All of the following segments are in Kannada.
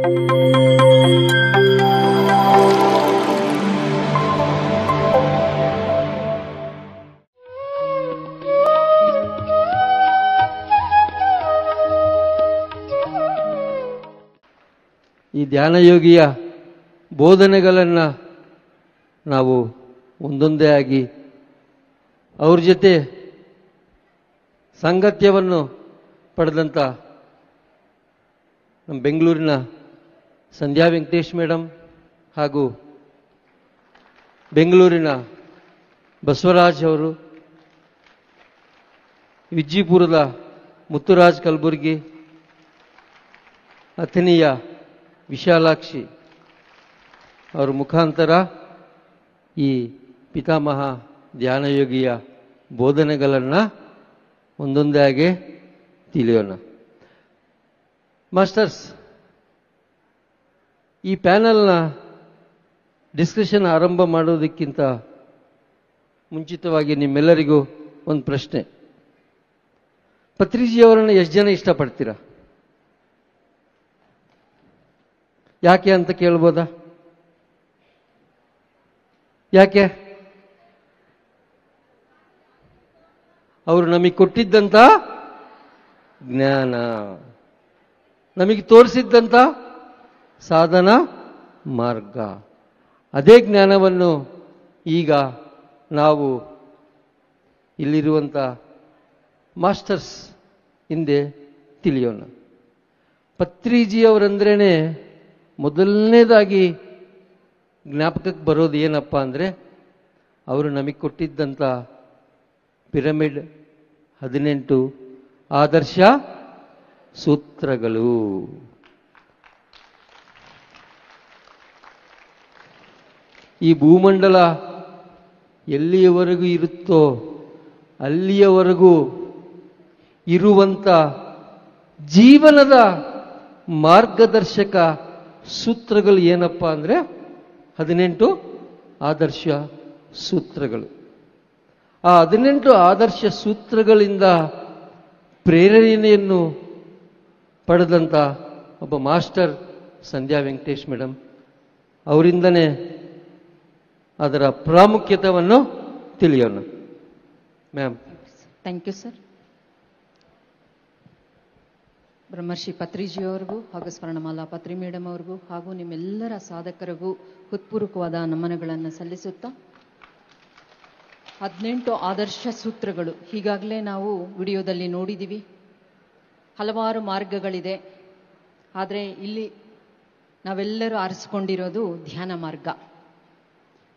ಈ ಧ್ಯಾನಯೋಗಿಯ ಬೋಧನೆಗಳನ್ನು ನಾವು ಒಂದೊಂದೇ ಆಗಿ ಅವ್ರ ಜೊತೆ ಸಾಂಗತ್ಯವನ್ನು ಪಡೆದಂಥ ನಮ್ಮ ಬೆಂಗಳೂರಿನ ಸಂಧ್ಯಾ ವೆಂಕಟೇಶ್ ಮೇಡಮ್ ಹಾಗೂ ಬೆಂಗಳೂರಿನ ಬಸವರಾಜ್ ಅವರು, ವಿಜ್ಜಿಪುರದ ಮುತ್ತುರಾಜ್ ಕಲಬುರ್ಗಿ, ಅಥಣಿಯ ವಿಶಾಲಾಕ್ಷಿ ಅವರ ಮುಖಾಂತರ ಈ ಪಿತಾಮಹ ಧ್ಯಾನಯೋಗಿಯ ಬೋಧನೆಗಳನ್ನು ಒಂದೊಂದಾಗಿ ತಿಳಿಯೋಣ. ಮಾಸ್ಟರ್ಸ್, ಈ ಪ್ಯಾನಲ್ನ ಡಿಸ್ಕಷನ್ ಆರಂಭ ಮಾಡೋದಕ್ಕಿಂತ ಮುಂಚಿತವಾಗಿ ನಿಮ್ಮೆಲ್ಲರಿಗೂ ಒಂದು ಪ್ರಶ್ನೆ. ಪತ್ರಿಜಿಯವರನ್ನು ಎಷ್ಟು ಜನ ಇಷ್ಟಪಡ್ತೀರಾ? ಯಾಕೆ ಅಂತ ಕೇಳ್ಬೋದಾ? ಯಾಕೆ? ಅವರು ನಮಗೆ ಕೊಟ್ಟಿದ್ದಂಥ ಜ್ಞಾನ, ನಮಗೆ ತೋರಿಸಿದ್ದಂಥ ಸಾಧನ ಮಾರ್ಗ, ಅದೇ ಜ್ಞಾನವನ್ನು ಈಗ ನಾವು ಇಲ್ಲಿರುವಂಥ ಮಾಸ್ಟರ್ಸ್ ಹಿಂದೆ ತಿಳಿಯೋಣ. ಪತ್ರಿಜಿಯವರಂದ್ರೇ ಮೊದಲನೇದಾಗಿ ಜ್ಞಾಪಕಕ್ಕೆ ಬರೋದು ಏನಪ್ಪ ಅಂದರೆ, ಅವರು ನಮಗೆ ಕೊಟ್ಟಿದ್ದಂಥ ಪಿರಮಿಡ್ 18 ಆದರ್ಶ ಸೂತ್ರಗಳು. ಈ ಭೂಮಂಡಲ ಎಲ್ಲಿಯವರೆಗೂ ಇರುತ್ತೋ ಅಲ್ಲಿಯವರೆಗೂ ಇರುವಂಥ ಜೀವನದ ಮಾರ್ಗದರ್ಶಕ ಸೂತ್ರಗಳು ಏನಪ್ಪ ಅಂದರೆ 18 ಆದರ್ಶ ಸೂತ್ರಗಳು. ಆ 18 ಆದರ್ಶ ಸೂತ್ರಗಳಿಂದ ಪ್ರೇರಣೆಯನ್ನು ಪಡೆದಂಥ ಒಬ್ಬ ಮಾಸ್ಟರ್ ಸಂಧ್ಯಾ ವೆಂಕಟೇಶ್ ಮೇಡಮ್, ಅವರಿಂದನೇ ಅದರ ಪ್ರಾಮುಖ್ಯತೆಯನ್ನು ತಿಳಿಯೋಣ. Ma'am. Thank you sir. Brahmarshi ಪತ್ರಿಜಿಯವರಿಗೂ ಹಾಗೂ ಸ್ವರ್ಣಮಾಲಾ ಪತ್ರಿ ಮೇಡಮ್ ಅವ್ರಿಗೂ ಹಾಗೂ ನಿಮ್ಮೆಲ್ಲರ ಸಾಧಕರಿಗೂ ಹೃತ್ಪೂರ್ವಕವಾದ ನಮನಗಳನ್ನು ಸಲ್ಲಿಸುತ್ತಾ, 18 ಆದರ್ಶ ಸೂತ್ರಗಳು ಈಗಾಗಲೇ ನಾವು ವಿಡಿಯೋದಲ್ಲಿ ನೋಡಿದ್ದೀವಿ. ಹಲವಾರು ಮಾರ್ಗಗಳಿದೆ, ಆದರೆ ಇಲ್ಲಿ ನಾವೆಲ್ಲರೂ ಆರಿಸಿಕೊಂಡಿರೋದು ಧ್ಯಾನ ಮಾರ್ಗ.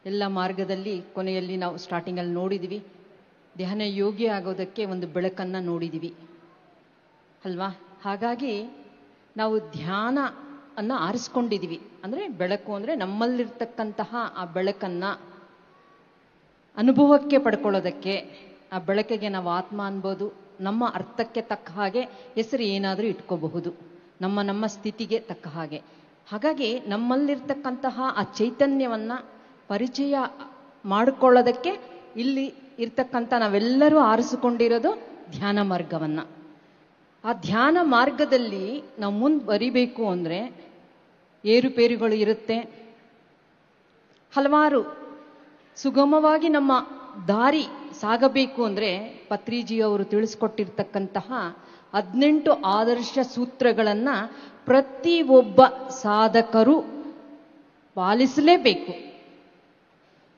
ಎಲ್ಲ ಮಾರ್ಗದಲ್ಲಿ ಕೊನೆಯಲ್ಲಿ ನಾವು ಸ್ಟಾರ್ಟಿಂಗಲ್ಲಿ ನೋಡಿದ್ದೀವಿ, ಧ್ಯಾನ ಯೋಗಿ ಆಗೋದಕ್ಕೆ ಒಂದು ಬೆಳಕನ್ನು ನೋಡಿದ್ದೀವಿ ಅಲ್ವಾ? ಹಾಗಾಗಿ ನಾವು ಧ್ಯಾನ ಅನ್ನು ಆರಿಸ್ಕೊಂಡಿದ್ದೀವಿ. ಅಂದರೆ ಬೆಳಕು ಅಂದರೆ ನಮ್ಮಲ್ಲಿರ್ತಕ್ಕಂತಹ ಆ ಬೆಳಕನ್ನು ಅನುಭವಕ್ಕೆ ಪಡ್ಕೊಳ್ಳೋದಕ್ಕೆ, ಆ ಬೆಳಕಿಗೆ ನಾವು ಆತ್ಮ ಅನ್ಬೋದು, ನಮ್ಮ ಅರ್ಥಕ್ಕೆ ತಕ್ಕ ಹಾಗೆ ಹೆಸರು ಏನಾದರೂ ಇಟ್ಕೋಬಹುದು, ನಮ್ಮ ಸ್ಥಿತಿಗೆ ತಕ್ಕ ಹಾಗೆ. ಹಾಗಾಗಿ ನಮ್ಮಲ್ಲಿರ್ತಕ್ಕಂತಹ ಆ ಚೈತನ್ಯವನ್ನು ಪರಿಚಯ ಮಾಡಿಕೊಳ್ಳೋದಕ್ಕೆ ಇಲ್ಲಿ ಇರ್ತಕ್ಕಂಥ ನಾವೆಲ್ಲರೂ ಆರಿಸಿಕೊಂಡಿರೋದು ಧ್ಯಾನ ಮಾರ್ಗವನ್ನು. ಆ ಧ್ಯಾನ ಮಾರ್ಗದಲ್ಲಿ ನಾವು ಮುಂದುವರಿಬೇಕು ಅಂದರೆ ಏರುಪೇರುಗಳು ಇರುತ್ತೆ, ಹಲವಾರು ಸುಗಮವಾಗಿ ನಮ್ಮ ದಾರಿ ಸಾಗಬೇಕು ಅಂದರೆ ಪತ್ರಿಜಿಯವರು ತಿಳಿಸ್ಕೊಟ್ಟಿರ್ತಕ್ಕಂತಹ 18 ಆದರ್ಶ ಸೂತ್ರಗಳನ್ನು ಪ್ರತಿಯೊಬ್ಬ ಸಾಧಕರು ಪಾಲಿಸಲೇಬೇಕು.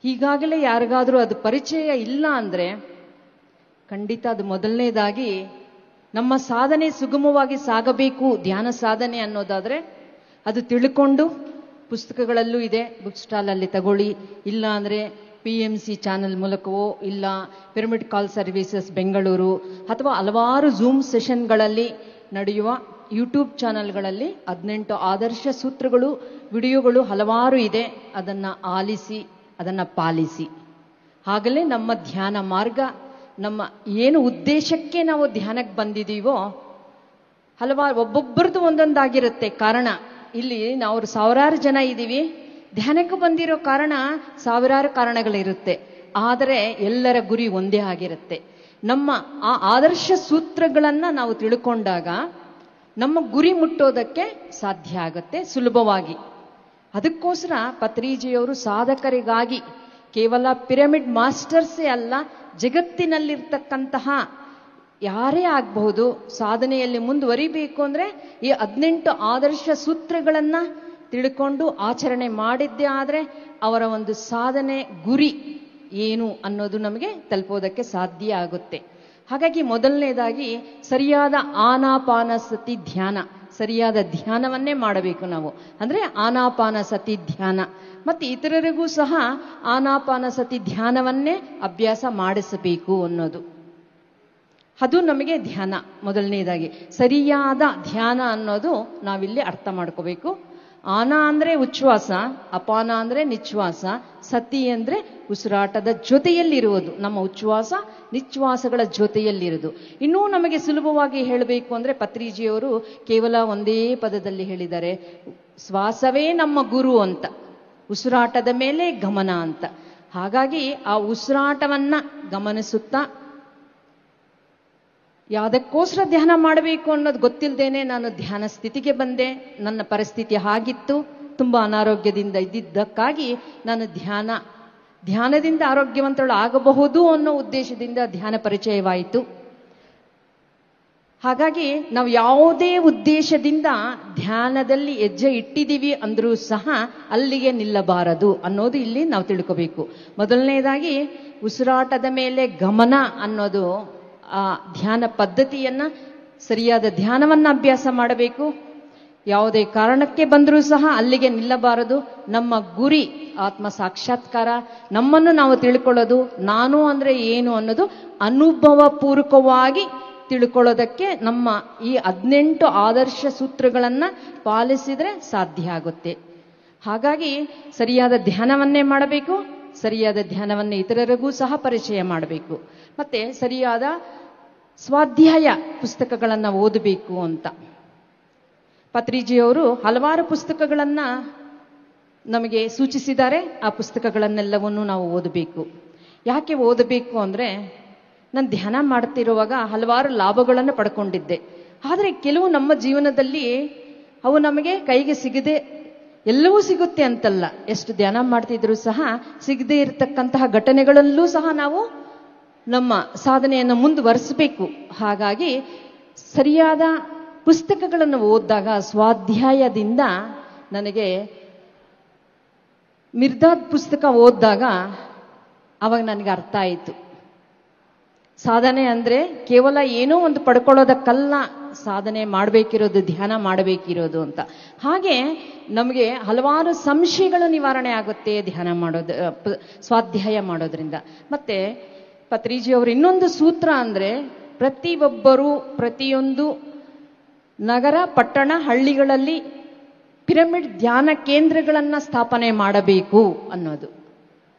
ಈಗಾಗಲೇ ಯಾರಿಗಾದರೂ ಅದು ಪರಿಚಯ ಇಲ್ಲ ಅಂದರೆ ಖಂಡಿತ ಅದು ಮೊದಲನೇದಾಗಿ ನಮ್ಮ ಸಾಧನೆ ಸುಗಮವಾಗಿ ಸಾಗಬೇಕು, ಧ್ಯಾನ ಸಾಧನೆ ಅನ್ನೋದಾದರೆ ಅದು ತಿಳ್ಕೊಂಡು ಪುಸ್ತಕಗಳಲ್ಲೂ ಇದೆ, ಬುಕ್ ಸ್ಟಾಲಲ್ಲಿ ತಗೊಳ್ಳಿ, ಇಲ್ಲ ಅಂದರೆ PMC ಚಾನಲ್ ಮೂಲಕವೋ, ಇಲ್ಲ ಪಿರಮಿಡ್ ಕಾಲ್ ಸರ್ವಿಸಸ್ ಬೆಂಗಳೂರು, ಅಥವಾ ಹಲವಾರು ಝೂಮ್ ಸೆಷನ್ಗಳಲ್ಲಿ ನಡೆಯುವ ಯೂಟ್ಯೂಬ್ ಚಾನಲ್ಗಳಲ್ಲಿ 18 ಆದರ್ಶ ಸೂತ್ರಗಳು ವಿಡಿಯೋಗಳು ಹಲವಾರು ಇದೆ. ಅದನ್ನು ಆಲಿಸಿ, ಅದನ್ನು ಪಾಲಿಸಿ. ಆಗಲೇ ನಮ್ಮ ಧ್ಯಾನ ಮಾರ್ಗ, ನಮ್ಮ ಏನು ಉದ್ದೇಶಕ್ಕೆ ನಾವು ಧ್ಯಾನಕ್ಕೆ ಬಂದಿದ್ದೀವೋ, ಹಲವಾರು ಒಬ್ಬೊಬ್ಬರದ್ದು ಒಂದೊಂದಾಗಿರುತ್ತೆ ಕಾರಣ. ಇಲ್ಲಿ ನಾವು ಸಾವಿರಾರು ಜನ ಇದ್ದೀವಿ, ಧ್ಯಾನಕ್ಕೆ ಬಂದಿರೋ ಕಾರಣ ಸಾವಿರಾರು ಕಾರಣಗಳಿರುತ್ತೆ, ಆದರೆ ಎಲ್ಲರ ಗುರಿ ಒಂದೇ ಆಗಿರುತ್ತೆ. ನಮ್ಮ ಆ ಆದರ್ಶ ಸೂತ್ರಗಳನ್ನು ನಾವು ತಿಳ್ಕೊಂಡಾಗ ನಮ್ಮ ಗುರಿ ಮುಟ್ಟೋದಕ್ಕೆ ಸಾಧ್ಯ ಆಗುತ್ತೆ ಸುಲಭವಾಗಿ. ಅದಕ್ಕೋಸ್ಕರ ಪತ್ರಿಜಿಯವರು ಸಾಧಕರಿಗಾಗಿ ಕೇವಲ ಪಿರಮಿಡ್ ಮಾಸ್ಟರ್ಸೇ ಅಲ್ಲ, ಜಗತ್ತಿನಲ್ಲಿರ್ತಕ್ಕಂತಹ ಯಾರೇ ಆಗಬಹುದು ಸಾಧನೆಯಲ್ಲಿ ಮುಂದುವರಿಬೇಕು ಅಂದ್ರೆ ಈ 18 ಆದರ್ಶ ಸೂತ್ರಗಳನ್ನ ತಿಳ್ಕೊಂಡು ಆಚರಣೆ ಮಾಡಿದ್ದೇ ಆದ್ರೆ ಅವರ ಒಂದು ಸಾಧನೆ ಗುರಿ ಏನು ಅನ್ನೋದು ನಮಗೆ ತಲುಪೋದಕ್ಕೆ ಸಾಧ್ಯ ಆಗುತ್ತೆ. ಹಾಗಾಗಿ ಮೊದಲನೇದಾಗಿ ಸರಿಯಾದ ಆನಾಪಾನಸತಿ ಧ್ಯಾನ, ಸರಿಯಾದ ಧ್ಯಾನವನ್ನೇ ಮಾಡಬೇಕು ನಾವು. ಅಂದ್ರೆ ಆನಾಪಾನಸತಿ ಧ್ಯಾನ ಮತ್ತೆ ಇತರರಿಗೂ ಸಹ ಆನಾಪಾನಸತಿ ಧ್ಯಾನವನ್ನೇ ಅಭ್ಯಾಸ ಮಾಡಿಸಬೇಕು ಅನ್ನೋದು, ಅದು ನಮಗೆ ಧ್ಯಾನ. ಮೊದಲನೇದಾಗಿ ಸರಿಯಾದ ಧ್ಯಾನ ಅನ್ನೋದು ನಾವಿಲ್ಲಿ ಅರ್ಥ ಮಾಡ್ಕೋಬೇಕು. ಆನ ಅಂದ್ರೆ ಉಚ್ಛ್ವಾಸ, ಅಪಾನ ಅಂದ್ರೆ ನಿಶ್ವಾಸ, ಸತಿ ಅಂದ್ರೆ ಉಸಿರಾಟದ ಜೊತೆಯಲ್ಲಿರುವುದು, ನಮ್ಮ ಉಚ್ಛ್ವಾಸ ನಿಶ್ವಾಸಗಳ ಜೊತೆಯಲ್ಲಿರುವುದು. ಇನ್ನೂ ನಮಗೆ ಸುಲಭವಾಗಿ ಹೇಳಬೇಕು ಅಂದ್ರೆ ಪತ್ರಿಜಿಯವರು ಕೇವಲ ಒಂದೇ ಪದದಲ್ಲಿ ಹೇಳಿದ್ದಾರೆ, ಶ್ವಾಸವೇ ನಮ್ಮ ಗುರು ಅಂತ, ಉಸಿರಾಟದ ಮೇಲೆ ಗಮನ ಅಂತ. ಹಾಗಾಗಿ ಆ ಉಸಿರಾಟವನ್ನ ಗಮನಿಸುತ್ತಾ ಯಾವುದಕ್ಕೋಸ್ಕರ ಧ್ಯಾನ ಮಾಡಬೇಕು ಅನ್ನೋದು ಗೊತ್ತಿಲ್ಲದೇನೆ ನಾನು ಧ್ಯಾನ ಸ್ಥಿತಿಗೆ ಬಂದೆ. ನನ್ನ ಪರಿಸ್ಥಿತಿ ಹಾಗಿತ್ತು, ತುಂಬಾ ಅನಾರೋಗ್ಯದಿಂದ ಇದ್ದಿದ್ದಕ್ಕಾಗಿ ನಾನು ಧ್ಯಾನದಿಂದ ಆರೋಗ್ಯವಂತಳು ಆಗಬಹುದು ಅನ್ನೋ ಉದ್ದೇಶದಿಂದ ಧ್ಯಾನ ಪರಿಚಯವಾಯಿತು. ಹಾಗಾಗಿ ನಾವು ಯಾವುದೇ ಉದ್ದೇಶದಿಂದ ಧ್ಯಾನದಲ್ಲಿ ಹೆಜ್ಜೆ ಇಟ್ಟಿದ್ದೀವಿ ಅಂದ್ರೂ ಸಹ ಅಲ್ಲಿಗೆ ನಿಲ್ಲಬಾರದು ಅನ್ನೋದು ಇಲ್ಲಿ ನಾವು ತಿಳ್ಕೋಬೇಕು. ಮೊದಲನೇದಾಗಿ ಉಸಿರಾಟದ ಮೇಲೆ ಗಮನ ಅನ್ನೋದು ಆ ಧ್ಯಾನ ಪದ್ಧತಿಯನ್ನ, ಸರಿಯಾದ ಧ್ಯಾನವನ್ನ ಅಭ್ಯಾಸ ಮಾಡಬೇಕು. ಯಾವುದೇ ಕಾರಣಕ್ಕೆ ಬಂದರೂ ಸಹ ಅಲ್ಲಿಗೆ ನಿಲ್ಲಬಾರದು. ನಮ್ಮ ಗುರಿ ಆತ್ಮ ಸಾಕ್ಷಾತ್ಕಾರ, ನಮ್ಮನ್ನು ನಾವು ತಿಳ್ಕೊಳ್ಳೋದು, ನಾನು ಅಂದ್ರೆ ಏನು ಅನ್ನೋದು ಅನುಭವ ಪೂರ್ವಕವಾಗಿ ತಿಳ್ಕೊಳ್ಳೋದಕ್ಕೆ ನಮ್ಮ ಈ 18 ಆದರ್ಶ ಸೂತ್ರಗಳನ್ನ ಪಾಲಿಸಿದ್ರೆ ಸಾಧ್ಯ ಆಗುತ್ತೆ. ಹಾಗಾಗಿ ಸರಿಯಾದ ಧ್ಯಾನವನ್ನೇ ಮಾಡಬೇಕು, ಸರಿಯಾದ ಧ್ಯಾನವನ್ನೇ ಇತರರಿಗೂ ಸಹ ಪರಿಚಯ ಮಾಡಬೇಕು. ಮತ್ತೆ ಸರಿಯಾದ ಸ್ವಾಧ್ಯಾಯ ಪುಸ್ತಕಗಳನ್ನ ಓದಬೇಕು ಅಂತ ಪತ್ರಿಜಿಯವರು ಹಲವಾರು ಪುಸ್ತಕಗಳನ್ನ ನಮಗೆ ಸೂಚಿಸಿದ್ದಾರೆ. ಆ ಪುಸ್ತಕಗಳನ್ನೆಲ್ಲವನ್ನು ನಾವು ಓದಬೇಕು. ಯಾಕೆ ಓದಬೇಕು ಅಂದ್ರೆ, ನಾನು ಧ್ಯಾನ ಮಾಡ್ತಿರುವಾಗ ಹಲವಾರು ಲಾಭಗಳನ್ನು ಪಡ್ಕೊಂಡಿದ್ದೆ. ಆದರೆ ಕೆಲವು ನಮ್ಮ ಜೀವನದಲ್ಲಿ ಅವು ನಮಗೆ ಕೈಗೆ ಸಿಗದೆ, ಎಲ್ಲವೂ ಸಿಗುತ್ತೆ ಅಂತಲ್ಲ, ಎಷ್ಟು ಧ್ಯಾನ ಮಾಡ್ತಿದ್ರು ಸಹ ಸಿಗದೆ ಇರತಕ್ಕಂತಹ ಘಟನೆಗಳಲ್ಲೂ ಸಹ ನಾವು ನಮ್ಮ ಸಾಧನೆಯನ್ನು ಮುಂದುವರಿಸಬೇಕು. ಹಾಗಾಗಿ ಸರಿಯಾದ ಪುಸ್ತಕಗಳನ್ನು ಓದಿದಾಗ, ಸ್ವಾಧ್ಯಾಯದಿಂದ ನನಗೆ ಮಿರ್ದಾದ್ ಪುಸ್ತಕ ಓದಿದಾಗ ಅವಾಗ ನನಗೆ ಅರ್ಥ ಆಯಿತು, ಸಾಧನೆ ಅಂದ್ರೆ ಕೇವಲ ಏನೋ ಒಂದು ಪಡ್ಕೊಳ್ಳೋದಕ್ಕಲ್ಲ ಸಾಧನೆ ಮಾಡಬೇಕಿರೋದು, ಧ್ಯಾನ ಮಾಡಬೇಕಿರೋದು ಅಂತ. ಹಾಗೆ ನಮಗೆ ಹಲವಾರು ಸಂಶಯಗಳು ನಿವಾರಣೆ ಆಗುತ್ತೆ ಧ್ಯಾನ ಮಾಡೋದು, ಸ್ವಾಧ್ಯಾಯ ಮಾಡೋದ್ರಿಂದ. ಮತ್ತೆ ಪತ್ರಿಜಿಯವರು ಇನ್ನೊಂದು ಸೂತ್ರ ಅಂದ್ರೆ, ಪ್ರತಿಯೊಬ್ಬರೂ ಪ್ರತಿಯೊಂದು ನಗರ, ಪಟ್ಟಣ, ಹಳ್ಳಿಗಳಲ್ಲಿ ಪಿರಮಿಡ್ ಧ್ಯಾನ ಕೇಂದ್ರಗಳನ್ನ ಸ್ಥಾಪನೆ ಮಾಡಬೇಕು ಅನ್ನೋದು.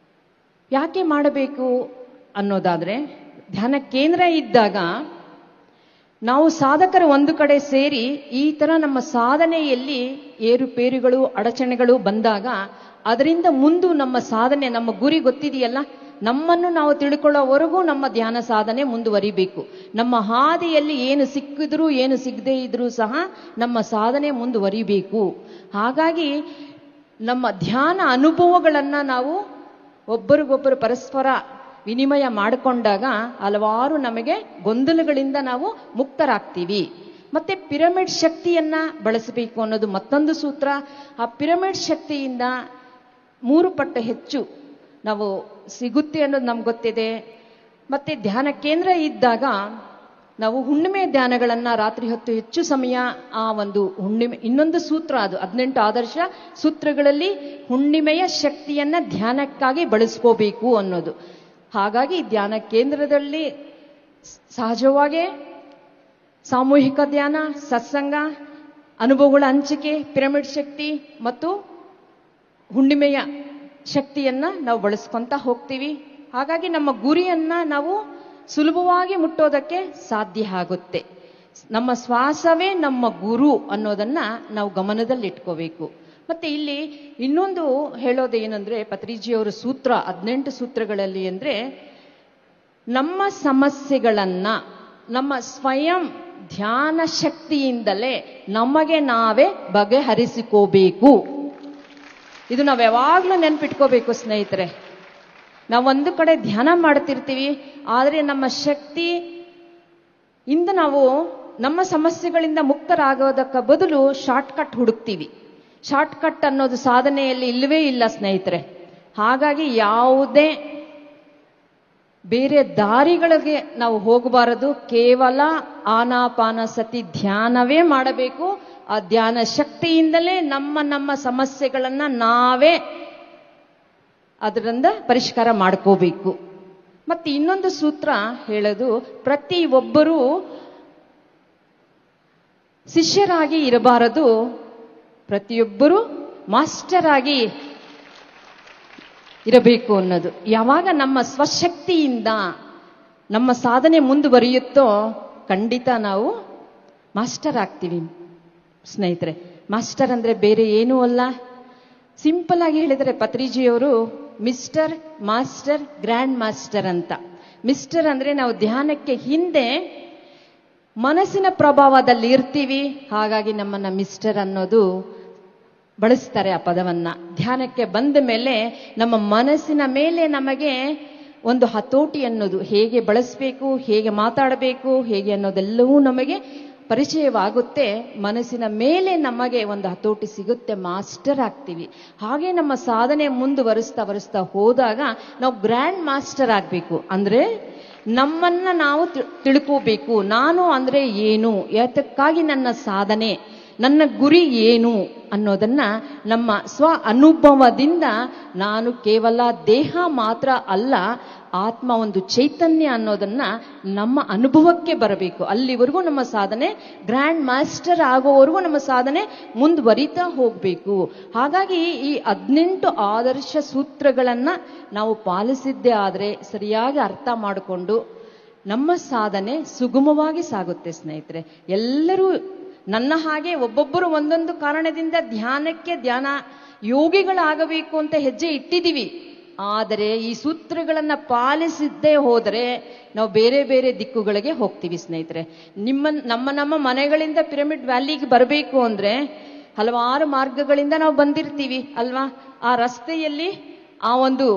ಯಾಕೆ ಮಾಡಬೇಕು ಅನ್ನೋದಾದ್ರೆ, ಧ್ಯಾನ ಕೇಂದ್ರ ಇದ್ದಾಗ ನಾವು ಸಾಧಕರು ಒಂದು ಕಡೆ ಸೇರಿ ಈ ತರ ನಮ್ಮ ಸಾಧನೆಯಲ್ಲಿ ಏರುಪೇರುಗಳು, ಅಡಚಣೆಗಳು ಬಂದಾಗ ಅದರಿಂದ ಮುಂದೆ ನಮ್ಮ ಸಾಧನೆ, ನಮ್ಮ ಗುರಿ ಗೊತ್ತಿದೆಯಲ್ಲ, ನಮ್ಮನ್ನು ನಾವು ತಿಳ್ಕೊಳ್ಳೋವರೆಗೂ ನಮ್ಮ ಧ್ಯಾನ ಸಾಧನೆ ಮುಂದುವರಿಬೇಕು. ನಮ್ಮ ಹಾದಿಯಲ್ಲಿ ಏನು ಸಿಕ್ಕಿದ್ರೂ ಏನು ಸಿಗದೇ ಇದ್ರೂ ಸಹ ನಮ್ಮ ಸಾಧನೆ ಮುಂದುವರಿಬೇಕು. ಹಾಗಾಗಿ ನಮ್ಮ ಧ್ಯಾನ ಅನುಭವಗಳನ್ನ ನಾವು ಒಬ್ಬರಿಗೊಬ್ಬರು ಪರಸ್ಪರ ವಿನಿಮಯ ಮಾಡಿಕೊಂಡಾಗ ಹಲವಾರು ನಮಗೆ ಗೊಂದಲಗಳಿಂದ ನಾವು ಮುಕ್ತರಾಗ್ತೀವಿ. ಮತ್ತೆ ಪಿರಮಿಡ್ ಶಕ್ತಿಯನ್ನ ಬಳಸಬೇಕು ಅನ್ನೋದು ಮತ್ತೊಂದು ಸೂತ್ರ. ಆ ಪಿರಮಿಡ್ ಶಕ್ತಿಯಿಂದ 3 ಪಟ್ಟು ಹೆಚ್ಚು ನಾವು ಸಿಗುತ್ತೆ ಅನ್ನೋದು ನಮ್ಗೆ ಗೊತ್ತಿದೆ. ಮತ್ತೆ ಧ್ಯಾನ ಕೇಂದ್ರ ಇದ್ದಾಗ ನಾವು ಹುಣ್ಣಿಮೆ ಧ್ಯಾನಗಳನ್ನ ರಾತ್ರಿ ಹೊತ್ತು ಹೆಚ್ಚು ಸಮಯ, ಆ ಒಂದು ಹುಣ್ಣಿಮೆ ಇನ್ನೊಂದು ಸೂತ್ರ, ಅದು 18 ಆದರ್ಶ ಸೂತ್ರಗಳಲ್ಲಿ ಹುಣ್ಣಿಮೆಯ ಶಕ್ತಿಯನ್ನ ಧ್ಯಾನಕ್ಕಾಗಿ ಬಳಸ್ಕೋಬೇಕು ಅನ್ನೋದು. ಹಾಗಾಗಿ ಧ್ಯಾನ ಕೇಂದ್ರದಲ್ಲಿ ಸಹಜವಾಗಿ ಸಾಮೂಹಿಕ ಧ್ಯಾನ, ಸತ್ಸಂಗ, ಅನುಭವಗಳ ಹಂಚಿಕೆ, ಪಿರಮಿಡ್ ಶಕ್ತಿ ಮತ್ತು ಹುಣ್ಣಿಮೆಯ ಶಕ್ತಿಯನ್ನ ನಾವು ಬಳಸ್ಕೊಂತ ಹೋಗ್ತೀವಿ. ಹಾಗಾಗಿ ನಮ್ಮ ಗುರಿಯನ್ನ ನಾವು ಸುಲಭವಾಗಿ ಮುಟ್ಟೋದಕ್ಕೆ ಸಾಧ್ಯ ಆಗುತ್ತೆ. ನಮ್ಮ ಶ್ವಾಸವೇ ನಮ್ಮ ಗುರು ಅನ್ನೋದನ್ನ ನಾವು ಗಮನದಲ್ಲಿಟ್ಕೋಬೇಕು. ಮತ್ತೆ ಇಲ್ಲಿ ಇನ್ನೊಂದು ಹೇಳೋದೇನೆಂದ್ರೆ, ಪತ್ರಿಜಿಯವರ ಸೂತ್ರ 18 ಸೂತ್ರಗಳಲ್ಲಿ ಅಂದ್ರೆ, ನಮ್ಮ ಸಮಸ್ಯೆಗಳನ್ನ ನಮ್ಮ ಸ್ವಯಂ ಧ್ಯಾನ ಶಕ್ತಿಯಿಂದಲೇ ನಮಗೆ ನಾವೇ ಬಗೆಹರಿಸಿಕೋಬೇಕು. ಇದು ನಾವು ಯಾವಾಗಲೂ ನೆನ್ಪಿಟ್ಕೋಬೇಕು ಸ್ನೇಹಿತರೆ. ನಾವು ಒಂದು ಕಡೆ ಧ್ಯಾನ ಮಾಡ್ತಿರ್ತೀವಿ, ಆದರೆ ನಮ್ಮ ಶಕ್ತಿ ಇಂದ ನಾವು ನಮ್ಮ ಸಮಸ್ಯೆಗಳಿಂದ ಮುಕ್ತರಾಗೋದಕ್ಕೆ ಬದಲು ಶಾರ್ಟ್ಕಟ್ ಹುಡುಕ್ತೀವಿ. ಶಾರ್ಟ್ಕಟ್ ಅನ್ನೋದು ಸಾಧನೆಯಲ್ಲಿ ಇಲ್ಲವೇ ಇಲ್ಲ ಸ್ನೇಹಿತರೆ. ಹಾಗಾಗಿ ಯಾವುದೇ ಬೇರೆ ದಾರಿಗಳಿಗೆ ನಾವು ಹೋಗಬಾರದು. ಕೇವಲ ಆನಾಪಾನಸತಿ ಧ್ಯಾನವೇ ಮಾಡಬೇಕು. ಆ ಧ್ಯಾನ ಶಕ್ತಿಯಿಂದಲೇ ನಮ್ಮ ಸಮಸ್ಯೆಗಳನ್ನ ನಾವೇ ಅದರಿಂದ ಪರಿಷ್ಕಾರ ಮಾಡ್ಕೋಬೇಕು. ಮತ್ತೆ ಇನ್ನೊಂದು ಸೂತ್ರ ಹೇಳೋದು, ಪ್ರತಿ ಒಬ್ಬರೂ ಶಿಷ್ಯರಾಗಿ ಇರಬಾರದು, ಪ್ರತಿಯೊಬ್ಬರೂ ಮಾಸ್ಟರ್ ಆಗಿ ಇರಬೇಕು ಅನ್ನೋದು. ಯಾವಾಗ ನಮ್ಮ ಸ್ವಶಕ್ತಿಯಿಂದ ನಮ್ಮ ಸಾಧನೆ ಮುಂದುವರಿಯುತ್ತೋ ಖಂಡಿತ ನಾವು ಮಾಸ್ಟರ್ ಆಗ್ತೀವಿ ಸ್ನೇಹಿತರೆ. ಮಾಸ್ಟರ್ ಅಂದ್ರೆ ಬೇರೆ ಏನೂ ಅಲ್ಲ. ಸಿಂಪಲ್ ಆಗಿ ಹೇಳಿದರೆ ಪತ್ರಿಜಿಯವರು ಮಿಸ್ಟರ್, ಮಾಸ್ಟರ್, ಗ್ರ್ಯಾಂಡ್ ಮಾಸ್ಟರ್ ಅಂತ. ಮಿಸ್ಟರ್ ಅಂದ್ರೆ ನಾವು ಧ್ಯಾನಕ್ಕೆ ಹಿಂದೆ ಮನಸ್ಸಿನ ಪ್ರಭಾವದಲ್ಲಿ ಇರ್ತೀವಿ, ಹಾಗಾಗಿ ನಮ್ಮನ್ನ ಮಿಸ್ಟರ್ ಅನ್ನೋದು ಬಳಸ್ತಾರೆ ಆ ಪದವನ್ನ. ಧ್ಯಾನಕ್ಕೆ ಬಂದ ಮೇಲೆ ನಮ್ಮ ಮನಸ್ಸಿನ ಮೇಲೆ ನಮಗೆ ಒಂದು ಹತೋಟಿ ಅನ್ನೋದು, ಹೇಗೆ ಬಳಸಬೇಕು, ಹೇಗೆ ಮಾತಾಡಬೇಕು, ಹೇಗೆ ಅನ್ನೋದೆಲ್ಲವೂ ನಮಗೆ ಪರಿಚಯವಾಗುತ್ತೆ. ಮನಸ್ಸಿನ ಮೇಲೆ ನಮಗೆ ಒಂದು ಹತೋಟಿ ಸಿಗುತ್ತೆ, ಮಾಸ್ಟರ್ ಆಗ್ತೀವಿ. ಹಾಗೆ ನಮ್ಮ ಸಾಧನೆ ಮುಂದುವರಿಸ್ತಾ ಹೋದಾಗ ನಾವು ಗ್ರ್ಯಾಂಡ್ ಮಾಸ್ಟರ್ ಆಗ್ಬೇಕು. ಅಂದ್ರೆ ನಮ್ಮನ್ನ ನಾವು ತಿಳ್ಕೋಬೇಕು. ನಾನು ಅಂದ್ರೆ ಏನು, ಯಾತಕ್ಕಾಗಿ ನನ್ನ ಸಾಧನೆ, ನನ್ನ ಗುರಿ ಏನು ಅನ್ನೋದನ್ನ ನಮ್ಮ ಸ್ವ ಅನುಭವದಿಂದ, ನಾನು ಕೇವಲ ದೇಹ ಮಾತ್ರ ಅಲ್ಲ, ಆತ್ಮ ಒಂದು ಚೈತನ್ಯ ಅನ್ನೋದನ್ನ ನಮ್ಮ ಅನುಭವಕ್ಕೆ ಬರಬೇಕು. ಅಲ್ಲಿವರೆಗೂ ನಮ್ಮ ಸಾಧನೆ, ಗ್ರ್ಯಾಂಡ್ ಮಾಸ್ಟರ್ ಆಗೋವರೆಗೂ ನಮ್ಮ ಸಾಧನೆ ಮುಂದುವರಿತಾ ಹೋಗ್ಬೇಕು. ಹಾಗಾಗಿ ಈ 18 ಆದರ್ಶ ಸೂತ್ರಗಳನ್ನ ನಾವು ಪಾಲಿಸಿದ್ದೇ ಆದ್ರೆ, ಸರಿಯಾಗಿ ಅರ್ಥ ಮಾಡಿಕೊಂಡು ನಮ್ಮ ಸಾಧನೆ ಸುಗಮವಾಗಿ ಸಾಗುತ್ತೆ ಸ್ನೇಹಿತರೆ. ಎಲ್ಲರೂ ನನ್ನ ಹಾಗೆ ಒಬ್ಬೊಬ್ಬರು ಒಂದೊಂದು ಕಾರಣದಿಂದ ಧ್ಯಾನ ಯೋಗಿಗಳಾಗಬೇಕು ಅಂತ ಹೆಜ್ಜೆ ಇಟ್ಟಿದ್ದೀವಿ. ಆದರೆ ಈ ಸೂತ್ರಗಳನ್ನ ಪಾಲಿಸಿದ್ದೇ ಹೋದರೆ ನಾವು ಬೇರೆ ಬೇರೆ ದಿಕ್ಕುಗಳಿಗೆ ಹೋಗ್ತೀವಿ ಸ್ನೇಹಿತರೆ. ನಮ್ಮ ಮನೆಗಳಿಂದ ಪಿರಮಿಡ್ ವ್ಯಾಲಿಗೆ ಬರಬೇಕು ಅಂದ್ರೆ ಹಲವಾರು ಮಾರ್ಗಗಳಿಂದ ನಾವು ಬಂದಿರ್ತೀವಿ ಅಲ್ವಾ. ಆ ರಸ್ತೆಯಲ್ಲಿ ಆ ಒಂದು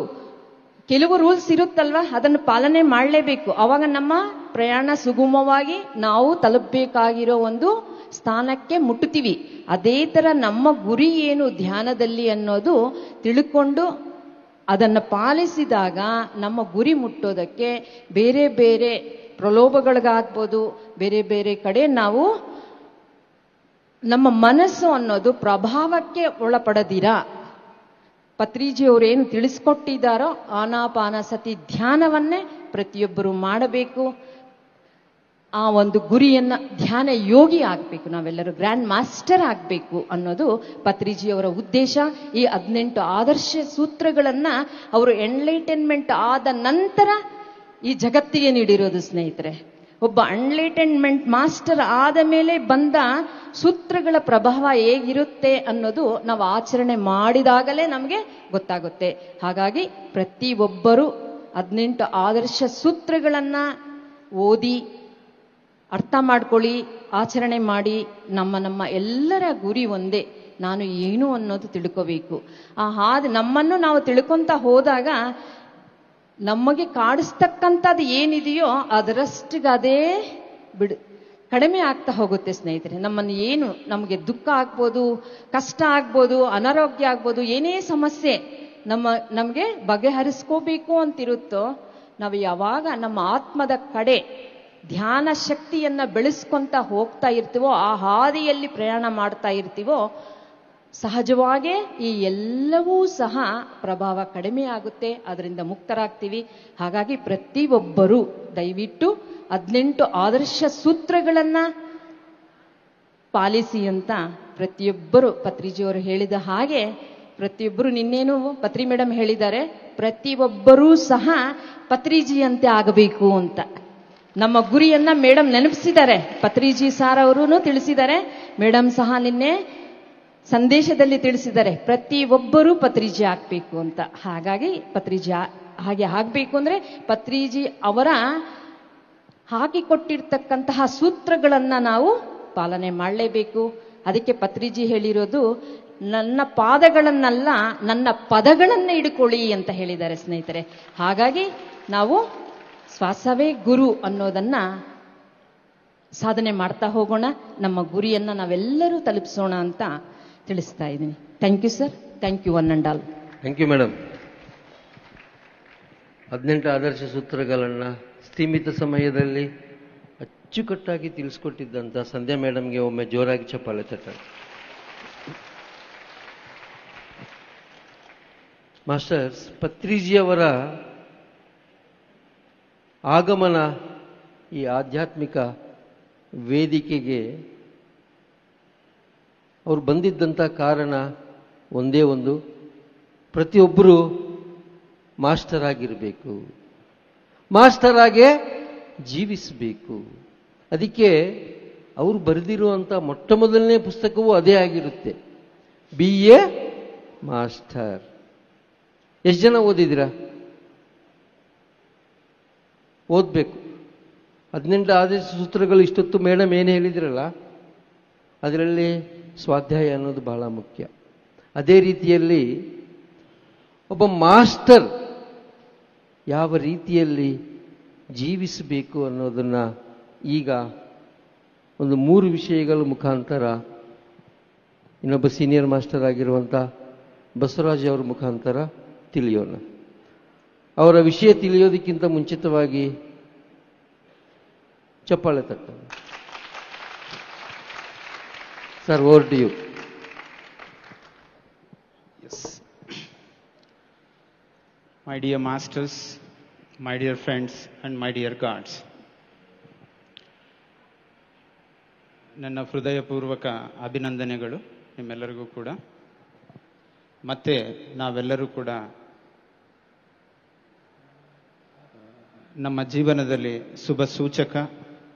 ಕೆಲವು ರೂಲ್ಸ್ ಇರುತ್ತಲ್ವಾ, ಅದನ್ನು ಪಾಲನೆ ಮಾಡಲೇಬೇಕು. ಆವಾಗ ನಮ್ಮ ಪ್ರಯಾಣ ಸುಗಮವಾಗಿ ನಾವು ತಲುಪಬೇಕಾಗಿರೋ ಒಂದು ಸ್ಥಾನಕ್ಕೆ ಮುಟ್ಟುತ್ತೀವಿ. ಅದೇ ತರ ನಮ್ಮ ಗುರಿ ಏನು ಧ್ಯಾನದಲ್ಲಿ ಅನ್ನೋದು ತಿಳ್ಕೊಂಡು ಅದನ್ನು ಪಾಲಿಸಿದಾಗ ನಮ್ಮ ಗುರಿ ಮುಟ್ಟೋದಕ್ಕೆ ಬೇರೆ ಬೇರೆ ಪ್ರಲೋಭಗಳಿಗಾಗ್ಬೋದು, ಬೇರೆ ಬೇರೆ ಕಡೆ ನಾವು ನಮ್ಮ ಮನಸ್ಸು ಅನ್ನೋದು ಪ್ರಭಾವಕ್ಕೆ ಒಳಪಡದಿರ ಪತ್ರಿಜಿಯವರೇನು ತಿಳಿಸ್ಕೊಟ್ಟಿದ್ದಾರೋ ಆನಾಪಾನಸತಿ ಧ್ಯಾನವನ್ನೇ ಪ್ರತಿಯೊಬ್ಬರು ಮಾಡಬೇಕು. ಆ ಒಂದು ಗುರಿಯನ್ನ, ಧ್ಯಾನ ಯೋಗಿ ಆಗ್ಬೇಕು, ನಾವೆಲ್ಲರೂ ಗ್ರ್ಯಾಂಡ್ ಮಾಸ್ಟರ್ ಆಗ್ಬೇಕು ಅನ್ನೋದು ಪತ್ರಿಜಿಯವರ ಉದ್ದೇಶ. ಈ 18 ಆದರ್ಶ ಸೂತ್ರಗಳನ್ನ ಅವರು ಎನ್ಲೈಟನ್ಮೆಂಟ್ ಆದ ನಂತರ ಈ ಜಗತ್ತಿಗೆ ನೀಡಿರೋದು ಸ್ನೇಹಿತರೆ. ಒಬ್ಬ ಎನ್ಲೈಟನ್ಮೆಂಟ್ ಮಾಸ್ಟರ್ ಆದ ಮೇಲೆ ಬಂದ ಸೂತ್ರಗಳ ಪ್ರಭಾವ ಹೇಗಿರುತ್ತೆ ಅನ್ನೋದು ನಾವು ಆಚರಣೆ ಮಾಡಿದಾಗಲೇ ನಮಗೆ ಗೊತ್ತಾಗುತ್ತೆ. ಹಾಗಾಗಿ ಪ್ರತಿ ಒಬ್ಬರು 18 ಆದರ್ಶ ಸೂತ್ರಗಳನ್ನ ಓದಿ ಅರ್ಥ ಮಾಡ್ಕೊಳ್ಳಿ, ಆಚರಣೆ ಮಾಡಿ. ನಮ್ಮ ಎಲ್ಲರ ಗುರಿ ಒಂದೇ, ನಾನು ಏನು ಅನ್ನೋದು ತಿಳ್ಕೋಬೇಕು. ನಮ್ಮನ್ನು ನಾವು ತಿಳ್ಕೊಂತ ಹೋದಾಗ ನಮಗೆ ಕಾಡಿಸ್ತಕ್ಕಂಥದ್ದು ಏನಿದೆಯೋ ಅದರಷ್ಟಿಗೆ ಅದೇ ಕಡಿಮೆ ಆಗ್ತಾ ಹೋಗುತ್ತೆ ಸ್ನೇಹಿತರೆ. ನಮ್ಮನ್ನು ಏನು ನಮಗೆ ದುಃಖ ಆಗ್ಬೋದು, ಕಷ್ಟ ಆಗ್ಬೋದು, ಅನಾರೋಗ್ಯ ಆಗ್ಬೋದು, ಏನೇ ಸಮಸ್ಯೆ ನಮಗೆ ಬಗೆಹರಿಸ್ಕೋಬೇಕು ಅಂತಿರುತ್ತೋ, ನಾವು ಯಾವಾಗ ನಮ್ಮ ಆತ್ಮದ ಕಡೆ ಧ್ಯಾನ ಶಕ್ತಿಯನ್ನ ಬೆಳೆಸ್ಕೊಂತ ಹೋಗ್ತಾ ಇರ್ತೀವೋ, ಆ ಹಾದಿಯಲ್ಲಿ ಪ್ರಯಾಣ ಮಾಡ್ತಾ ಇರ್ತೀವೋ, ಸಹಜವಾಗೇ ಈ ಎಲ್ಲವೂ ಸಹ ಪ್ರಭಾವ ಕಡಿಮೆ ಆಗುತ್ತೆ, ಅದರಿಂದ ಮುಕ್ತರಾಗ್ತೀವಿ. ಹಾಗಾಗಿ ಪ್ರತಿಯೊಬ್ಬರು ದಯವಿಟ್ಟು 18 ಆದರ್ಶ ಸೂತ್ರಗಳನ್ನ ಪಾಲಿಸಿ ಅಂತ ಪ್ರತಿಯೊಬ್ಬರು ಪತ್ರಿಜಿಯವರು ಹೇಳಿದ ಹಾಗೆ ಪ್ರತಿಯೊಬ್ಬರು, ನಿನ್ನೇನು ಪತ್ರಿ ಮೇಡಮ್ ಹೇಳಿದ್ದಾರೆ, ಪ್ರತಿಯೊಬ್ಬರೂ ಸಹ ಪತ್ರಿಜಿಯಂತೆ ಆಗಬೇಕು ಅಂತ ನಮ್ಮ ಗುರಿಯನ್ನ ಮೇಡಮ್ ನೆನಪಿಸಿದ್ದಾರೆ. ಪತ್ರಿಜಿ ಸಾರ್ ಅವರು ತಿಳಿಸಿದ್ದಾರೆ, ಮೇಡಮ್ ಸಹ ನಿನ್ನೆ ಸಂದೇಶದಲ್ಲಿ ತಿಳಿಸಿದ್ದಾರೆ, ಪ್ರತಿಯೊಬ್ಬರೂ ಪತ್ರಿಜಿ ಆಗ್ಬೇಕು ಅಂತ. ಹಾಗಾಗಿ ಪತ್ರಿಜಿ ಹಾಗೆ ಆಗ್ಬೇಕು ಅಂದ್ರೆ ಪತ್ರಿಜಿ ಅವರ ಹಾಕಿಕೊಟ್ಟಿರ್ತಕ್ಕಂತಹ ಸೂತ್ರಗಳನ್ನು ನಾವು ಪಾಲನೆ ಮಾಡಲೇಬೇಕು. ಅದಕ್ಕೆ ಪತ್ರಿಜಿ ಹೇಳಿರೋದು, ನನ್ನ ಪಾದಗಳನ್ನಲ್ಲ ನನ್ನ ಪದಗಳನ್ನ ಹಿಡ್ಕೊಳ್ಳಿ ಅಂತ ಹೇಳಿದ್ದಾರೆ ಸ್ನೇಹಿತರೆ. ಹಾಗಾಗಿ ನಾವು ಶ್ವಾಸವೇ ಗುರು ಅನ್ನೋದನ್ನ ಸಾಧನೆ ಮಾಡ್ತಾ ಹೋಗೋಣ, ನಮ್ಮ ಗುರಿಯನ್ನ ನಾವೆಲ್ಲರೂ ತಲುಪಿಸೋಣ ಅಂತ ತಿಳಿಸ್ತಾ ಇದ್ದೀನಿ. Thank you sir, thank you one and all. Thank you madam. 18 ಆದರ್ಶ ಸೂತ್ರಗಳನ್ನು ಸೀಮಿತ ಸಮಯದಲ್ಲಿ ಅಚ್ಚುಕಟ್ಟಾಗಿ ತಿಳಿಸ್ಕೊಟ್ಟಿದ್ದಂಥ ಸಂಧ್ಯಾ ಮೇಡಮ್ಗೆ ಒಮ್ಮೆ ಜೋರಾಗಿ ಚಪ್ಪಾಳೆ ತಟ್ಟಾರೆ. ಮಾಸ್ಟರ್ಸ್, ಪತ್ರಿಜಿಯವರ ಆಗಮನ ಈ ಆಧ್ಯಾತ್ಮಿಕ ವೇದಿಕೆಗೆ ಅವರು ಬಂದಿದ್ದಂಥ ಕಾರಣ ಒಂದೇ ಒಂದು, ಪ್ರತಿಯೊಬ್ಬರೂ ಮಾಸ್ಟರ್ ಆಗಿರಬೇಕು, ಮಾಸ್ಟರ್ ಆಗೇ ಜೀವಿಸಬೇಕು. ಅದಕ್ಕೆ ಅವರು ಬರೆದಿರುವಂಥ ಮೊಟ್ಟ ಮೊದಲನೇ ಪುಸ್ತಕವೂ ಅದೇ ಆಗಿರುತ್ತೆ, ಬಿ ಎ ಮಾಸ್ಟರ್. ಎಷ್ಟು ಜನ ಓದಿದ್ದೀರಾ? ಓದಬೇಕು. 18 ಆದೇಶ ಸೂತ್ರಗಳು ಇಷ್ಟೊತ್ತು ಮೇಡಮ್ ಏನು ಹೇಳಿದ್ರಲ್ಲ, ಅದರಲ್ಲಿ ಸ್ವಾಧ್ಯಾಯ ಅನ್ನೋದು ಬಹಳ ಮುಖ್ಯ. ಅದೇ ರೀತಿಯಲ್ಲಿ ಒಬ್ಬ ಮಾಸ್ಟರ್ ಯಾವ ರೀತಿಯಲ್ಲಿ ಜೀವಿಸಬೇಕು ಅನ್ನೋದನ್ನು ಈಗ ಒಂದು 3 ವಿಷಯಗಳ ಮುಖಾಂತರ ಇನ್ನೊಬ್ಬ ಸೀನಿಯರ್ ಮಾಸ್ಟರ್ ಆಗಿರುವಂಥ ಬಸವರಾಜ್ ಅವರ ಮುಖಾಂತರ ತಿಳಿಯೋಣ. ಅವರ ವಿಷಯ ತಿಳಿಯೋದಕ್ಕಿಂತ ಮುಂಚಿತವಾಗಿ ಚಪ್ಪಾಳೆ ತಟ್ಟೋಣ. Sir, over to you. Yes. My dear masters, my dear friends and my dear gods. ನನ್ನ ಹೃದಯಪೂರ್ವಕ ಅಭಿನಂದನೆಗಳು ನಿಮ್ಮೆಲ್ಲರಿಗೂ ಕೂಡ. ಮತ್ತೆ ನಾವೆಲ್ಲರೂ ಕೂಡ ನಮ್ಮ ಜೀವನದಲ್ಲಿ ಶುಭ ಸೂಚಕ,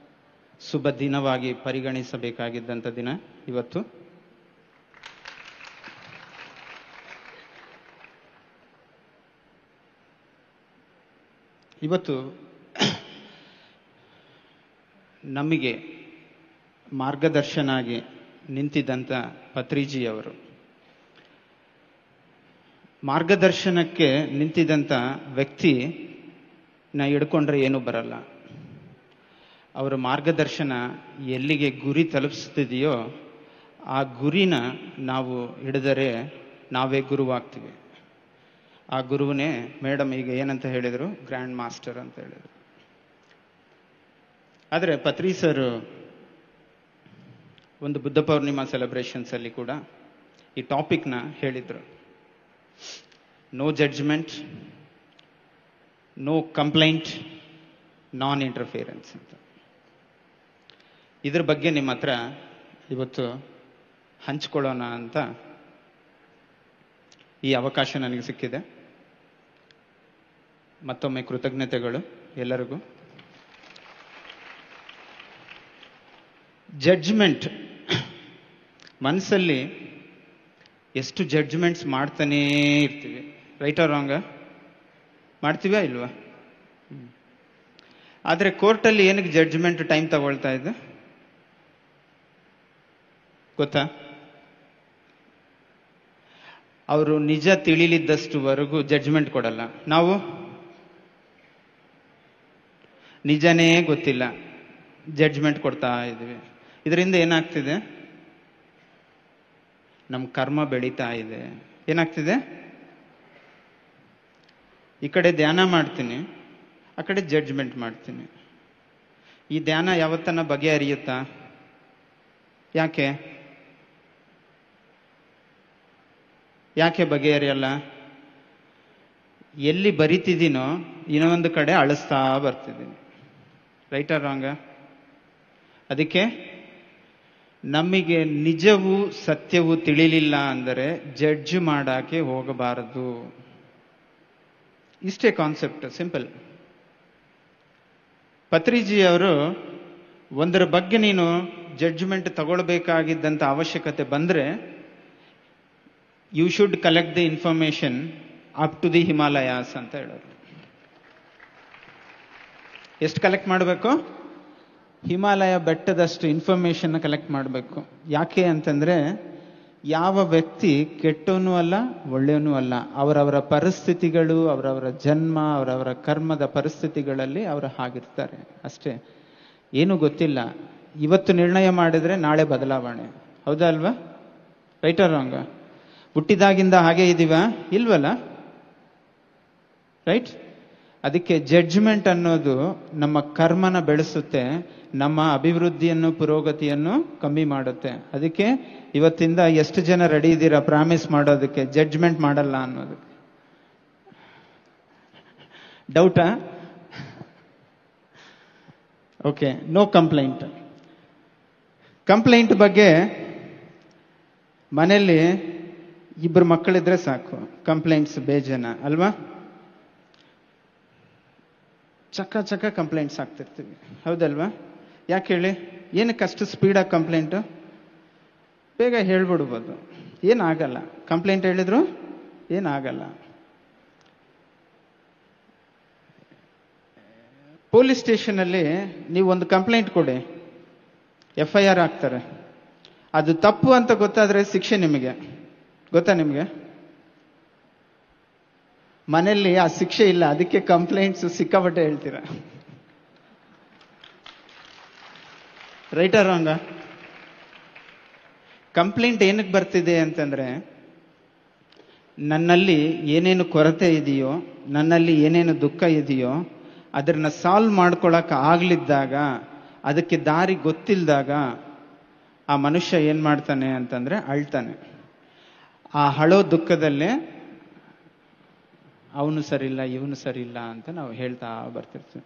ಶುಭ ದಿನವಾಗಿ ಪರಿಗಣಿಸಬೇಕಾಗಿದ್ದಂಥ ದಿನ ಇವತ್ತು. ಇವತ್ತು ನಮಗೆ ಮಾರ್ಗದರ್ಶನಾಗಿ ನಿಂತಿದ್ದಂಥ ಪತ್ರಿಜಿಯವರು, ಮಾರ್ಗದರ್ಶನಕ್ಕೆ ನಿಂತಿದ್ದಂಥ ವ್ಯಕ್ತಿ ಹಿಡ್ಕೊಂಡ್ರೆ ಏನೂ ಬರಲ್ಲ. ಅವರ ಮಾರ್ಗದರ್ಶನ ಎಲ್ಲಿಗೆ ಗುರಿ ತಲುಪಿಸ್ತಿದೆಯೋ ಆ ಗುರಿನ ನಾವು ಹಿಡಿದರೆ ನಾವೇ ಗುರುವಾಗ್ತೀವಿ. ಆ ಗುರುವನೇ ಮೇಡಮ್ ಈಗ ಏನಂತ ಹೇಳಿದರು, ಗ್ರ್ಯಾಂಡ್ ಮಾಸ್ಟರ್ ಅಂತ ಹೇಳಿದರು. ಆದರೆ ಪತ್ರಿ ಸರ್ ಒಂದು ಬುದ್ಧ ಪೌರ್ಣಿಮಾ ಸೆಲೆಬ್ರೇಷನ್ಸಲ್ಲಿ ಕೂಡ ಈ ಟಾಪಿಕ್ನ ಹೇಳಿದರು, ನೋ ಜಡ್ಜ್ಮೆಂಟ್, ನೋ ಕಂಪ್ಲೈಂಟ್, ನಾನ್ ಇಂಟರ್ಫಿಯರೆನ್ಸ್ ಅಂತ. ಇದ್ರ ಬಗ್ಗೆ ನಿಮ್ಮ ಹತ್ರ ಇವತ್ತು ಹಂಚ್ಕೊಳ್ಳೋಣ ಅಂತ ಈ ಅವಕಾಶ ನನಗೆ ಸಿಕ್ಕಿದೆ. ಮತ್ತೊಮ್ಮೆ ಕೃತಜ್ಞತೆಗಳು ಎಲ್ಲರಿಗೂ. ಜಡ್ಜ್ಮೆಂಟ್, ಮನಸ್ಸಲ್ಲಿ ಎಷ್ಟು ಜಡ್ಜ್ಮೆಂಟ್ಸ್ ಮಾಡ್ತಾನೇ ಇರ್ತೀವಿ. Right R wrong? ಮಾಡ್ತೀವಾ ಇಲ್ವಾ? ಆದರೆ ಕೋರ್ಟಲ್ಲಿ ಏನಕ್ಕೆ ಜಡ್ಜ್ಮೆಂಟ್ ಟೈಮ್ ತಗೊಳ್ತಾ ಇದೆ ಗೊತ್ತಾ? ಅವರು ನಿಜ ತಿಳಿಲಿದ್ದಷ್ಟುವರೆಗೂ ಜಡ್ಜ್ಮೆಂಟ್ ಕೊಡಲ್ಲ. ನಾವು ನಿಜನೇ ಗೊತ್ತಿಲ್ಲ, ಜಡ್ಜ್ಮೆಂಟ್ ಕೊಡ್ತಾ ಇದ್ದೀವಿ. ಇದರಿಂದ ಏನಾಗ್ತಿದೆ? ನಮ್ಮ ಕರ್ಮ ಬೆಳೀತಾ ಇದೆ. ಏನಾಗ್ತಿದೆ? ಈ ಕಡೆ ಧ್ಯಾನ ಮಾಡ್ತೀನಿ, ಆ ಕಡೆ ಜಡ್ಜ್ಮೆಂಟ್ ಮಾಡ್ತೀನಿ. ಈ ಧ್ಯಾನ ಯಾವತ್ತನ ಬಗೆಹರಿಯುತ್ತಾ? ಯಾಕೆ ಯಾಕೆ ಬಗೆಹರಿಯಲ್ಲ? ಎಲ್ಲಿ ಬರಿತಿದ್ದೀನೋ ಇನ್ನೊಂದು ಕಡೆ ಅಳಿಸ್ತಾ ಬರ್ತಿದ್ದೀನಿ. Right R wrong? ಅದಕ್ಕೆ ನಮಗೆ ನಿಜವೂ ಸತ್ಯವೂ ತಿಳಿಲಿಲ್ಲ ಅಂದರೆ ಜಡ್ಜ್ ಮಾಡಾಕೆ ಹೋಗಬಾರದು. ಇಷ್ಟೇ ಕಾನ್ಸೆಪ್ಟ್, ಸಿಂಪಲ್. ಪತ್ರಿಜಿ ಅವರು ಒಂದರ ಬಗ್ಗೆ ನೀನು ಜಡ್ಜ್ಮೆಂಟ್ ತಗೊಳ್ಬೇಕಾಗಿದ್ದಂಥ ಅವಶ್ಯಕತೆ ಬಂದರೆ you should collect the information up to the Himalayas ಅಂತ ಹೇಳೋರು. ಎಷ್ಟು ಕಲೆಕ್ಟ್ ಮಾಡಬೇಕು? ಹಿಮಾಲಯ ಬೆಟ್ಟದಷ್ಟು ಇನ್ಫಾರ್ಮೇಶನ್ ಕಲೆಕ್ಟ್ ಮಾಡಬೇಕು. ಯಾಕೆ ಅಂತಂದ್ರೆ ಯಾವ ವ್ಯಕ್ತಿ ಕೆಟ್ಟವನೂ ಅಲ್ಲ ಒಳ್ಳೆಯವನೂ ಅಲ್ಲ. ಅವರವರ ಪರಿಸ್ಥಿತಿಗಳು, ಅವರವರ ಜನ್ಮ, ಅವರವರ ಕರ್ಮದ ಪರಿಸ್ಥಿತಿಗಳಲ್ಲಿ ಅವರು ಹಾಗಿರ್ತಾರೆ ಅಷ್ಟೇ. ಏನೂ ಗೊತ್ತಿಲ್ಲ. ಇವತ್ತು ನಿರ್ಣಯ ಮಾಡಿದ್ರೆ ನಾಳೆ ಬದಲಾವಣೆ. ಹೌದಾ ಅಲ್ವಾ? Right or wrong? ಹುಟ್ಟಿದಾಗಿಂದ ಹಾಗೆ ಇದೀವ? ಇಲ್ವಲ್ಲ. ರೈಟ್? ಅದಕ್ಕೆ ಜಡ್ಜ್ಮೆಂಟ್ ಅನ್ನೋದು ನಮ್ಮ ಕರ್ಮನ ಬೆಳೆಸುತ್ತೆ, ನಮ್ಮ ಅಭಿವೃದ್ಧಿಯನ್ನು, ಪುರೋಗತಿಯನ್ನು ಕಮ್ಮಿ ಮಾಡುತ್ತೆ. ಅದಕ್ಕೆ ಇವತ್ತಿಂದ ಎಷ್ಟು ಜನ ರೆಡಿ ಇದ್ದೀರಾ ಪ್ರಾಮಿಸ್ ಮಾಡೋದಕ್ಕೆ ಜಡ್ಜ್ಮೆಂಟ್ ಮಾಡಲ್ಲ ಅನ್ನೋದಕ್ಕೆ? ಡೌಟಾ? Okay, no complaint. ಕಂಪ್ಲೇಂಟ್ ಬಗ್ಗೆ ಮನೆಯಲ್ಲಿ ಇಬ್ಬರು ಮಕ್ಕಳಿದ್ರೆ ಸಾಕು, ಕಂಪ್ಲೇಂಟ್ಸ್ ಬೇಜನ ಅಲ್ವಾ? ಚಕ್ಕ ಕಂಪ್ಲೇಂಟ್ಸ್ ಆಗ್ತಿರ್ತೀವಿ. ಹೌದಲ್ವಾ? ಯಾಕೆ ಹೇಳಿ? ಏನಕ್ಕೆ ಅಷ್ಟು ಸ್ಪೀಡಾಗಿ ಕಂಪ್ಲೇಂಟು? ಬೇಗ ಹೇಳ್ಬಿಡ್ಬೋದು, ಏನಾಗಲ್ಲ. ಕಂಪ್ಲೇಂಟ್ ಹೇಳಿದ್ರು ಏನಾಗಲ್ಲ. ಪೊಲೀಸ್ ಸ್ಟೇಷನಲ್ಲಿ ನೀವು ಒಂದು ಕಂಪ್ಲೇಂಟ್ ಕೊಡಿ, FIR ಹಾಕ್ತಾರೆ. ಅದು ತಪ್ಪು ಅಂತ ಗೊತ್ತಾದ್ರೆ ಶಿಕ್ಷೆ ನಿಮಗೆ ಗೊತ್ತಾ? ನಿಮಗೆ ಮನೆಯಲ್ಲಿ ಆ ಶಿಕ್ಷೆ ಇಲ್ಲ, ಅದಕ್ಕೆ ಕಂಪ್ಲೇಂಟ್ಸ್ ಸಿಕ್ಕಾಪಟ್ಟೆ ಹೇಳ್ತೀರ. Right or wrong? ಕಂಪ್ಲೇಂಟ್ ಏನಕ್ಕೆ ಬರ್ತಿದೆ ಅಂತಂದ್ರೆ, ನನ್ನಲ್ಲಿ ಏನೇನು ಕೊರತೆ ಇದೆಯೋ, ನನ್ನಲ್ಲಿ ಏನೇನು ದುಃಖ ಇದೆಯೋ ಅದನ್ನ ಸಾಲ್ವ್ ಮಾಡ್ಕೊಳಕ್ ಆಗ್ಲಿದ್ದಾಗ, ಅದಕ್ಕೆ ದಾರಿ ಗೊತ್ತಿಲ್ದಾಗ ಆ ಮನುಷ್ಯ ಏನ್ ಮಾಡ್ತಾನೆ ಅಂತಂದ್ರೆ ಅಳ್ತಾನೆ. ಆ ಹಳೋ ದುಃಖದಲ್ಲೇ ಅವನು ಸರಿಯಿಲ್ಲ, ಇವನು ಸರಿಯಿಲ್ಲ ಅಂತ ನಾವು ಹೇಳ್ತಾ ಬರ್ತಿರ್ತೀವಿ.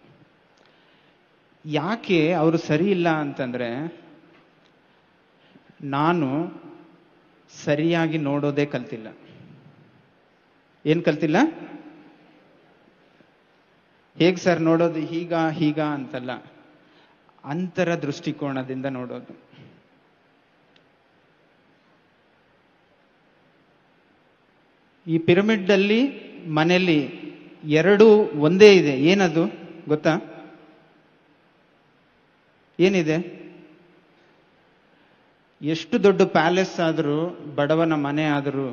ಯಾಕೆ ಅವರು ಸರಿ ಇಲ್ಲ ಅಂತಂದ್ರೆ, ನಾನು ಸರಿಯಾಗಿ ನೋಡೋದೇ ಕಲ್ತಿಲ್ಲ. ಏನ್ ಕಲ್ತಿಲ್ಲ? ಹೇಗ್ ಸರ್ ನೋಡೋದು? ಹೀಗ ಅಂತಲ್ಲ, ಅಂತರ ದೃಷ್ಟಿಕೋನದಿಂದ ನೋಡೋದು. ಈ ಪಿರಮಿಡ್ ಅಲ್ಲಿ ಮನೆಯಲ್ಲಿ ಎರಡು ಒಂದೇ ಇದೆ. ಏನದು ಗೊತ್ತಾ? ಏನಿದೆ? ಎಷ್ಟು ದೊಡ್ಡ ಪ್ಯಾಲೇಸ್ ಆದರೂ, ಬಡವನ ಮನೆ ಆದರೂ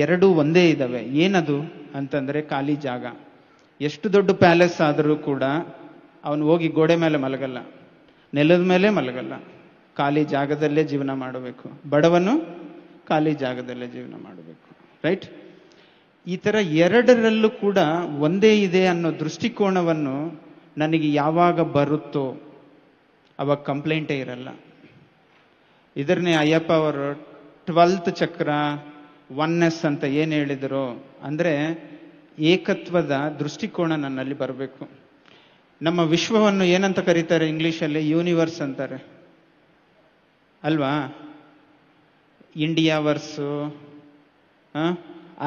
ಎರಡು ಒಂದೇ ಇದಾವೆ. ಏನದು ಅಂತಂದ್ರೆ ಖಾಲಿ ಜಾಗ. ಎಷ್ಟು ದೊಡ್ಡ ಪ್ಯಾಲೇಸ್ ಆದರೂ ಕೂಡ ಅವನು ಹೋಗಿ ಗೋಡೆ ಮೇಲೆ ಮಲಗಲ್ಲ, ನೆಲದ ಮೇಲೆ ಮಲಗಲ್ಲ, ಖಾಲಿ ಜಾಗದಲ್ಲೇ ಜೀವನ ಮಾಡಬೇಕು. ಬಡವನು ಖಾಲಿ ಜಾಗದಲ್ಲೇ ಜೀವನ ಮಾಡಬೇಕು. ರೈಟ್? ಈ ತರ ಎರಡರಲ್ಲೂ ಕೂಡ ಒಂದೇ ಇದೆ ಅನ್ನೋ ದೃಷ್ಟಿಕೋನವನ್ನು ನನಗೆ ಯಾವಾಗ ಬರುತ್ತೋ ಅವಾಗ ಕಂಪ್ಲೇಂಟೇ ಇರಲ್ಲ. ಇದನ್ನೇ ಅಯ್ಯಪ್ಪ ಅವರು 12th ಚಕ್ರ ಒನ್ನೆಸ್ ಅಂತ ಏನ್ ಹೇಳಿದ್ರು ಅಂದ್ರೆ, ಏಕತ್ವದ ದೃಷ್ಟಿಕೋನ ನನ್ನಲ್ಲಿ ಬರಬೇಕು. ನಮ್ಮ ವಿಶ್ವವನ್ನು ಏನಂತ ಕರೀತಾರೆ ಇಂಗ್ಲಿಷಲ್ಲಿ? ಯೂನಿವರ್ಸ್ ಅಂತಾರೆ ಅಲ್ವಾ? India verse,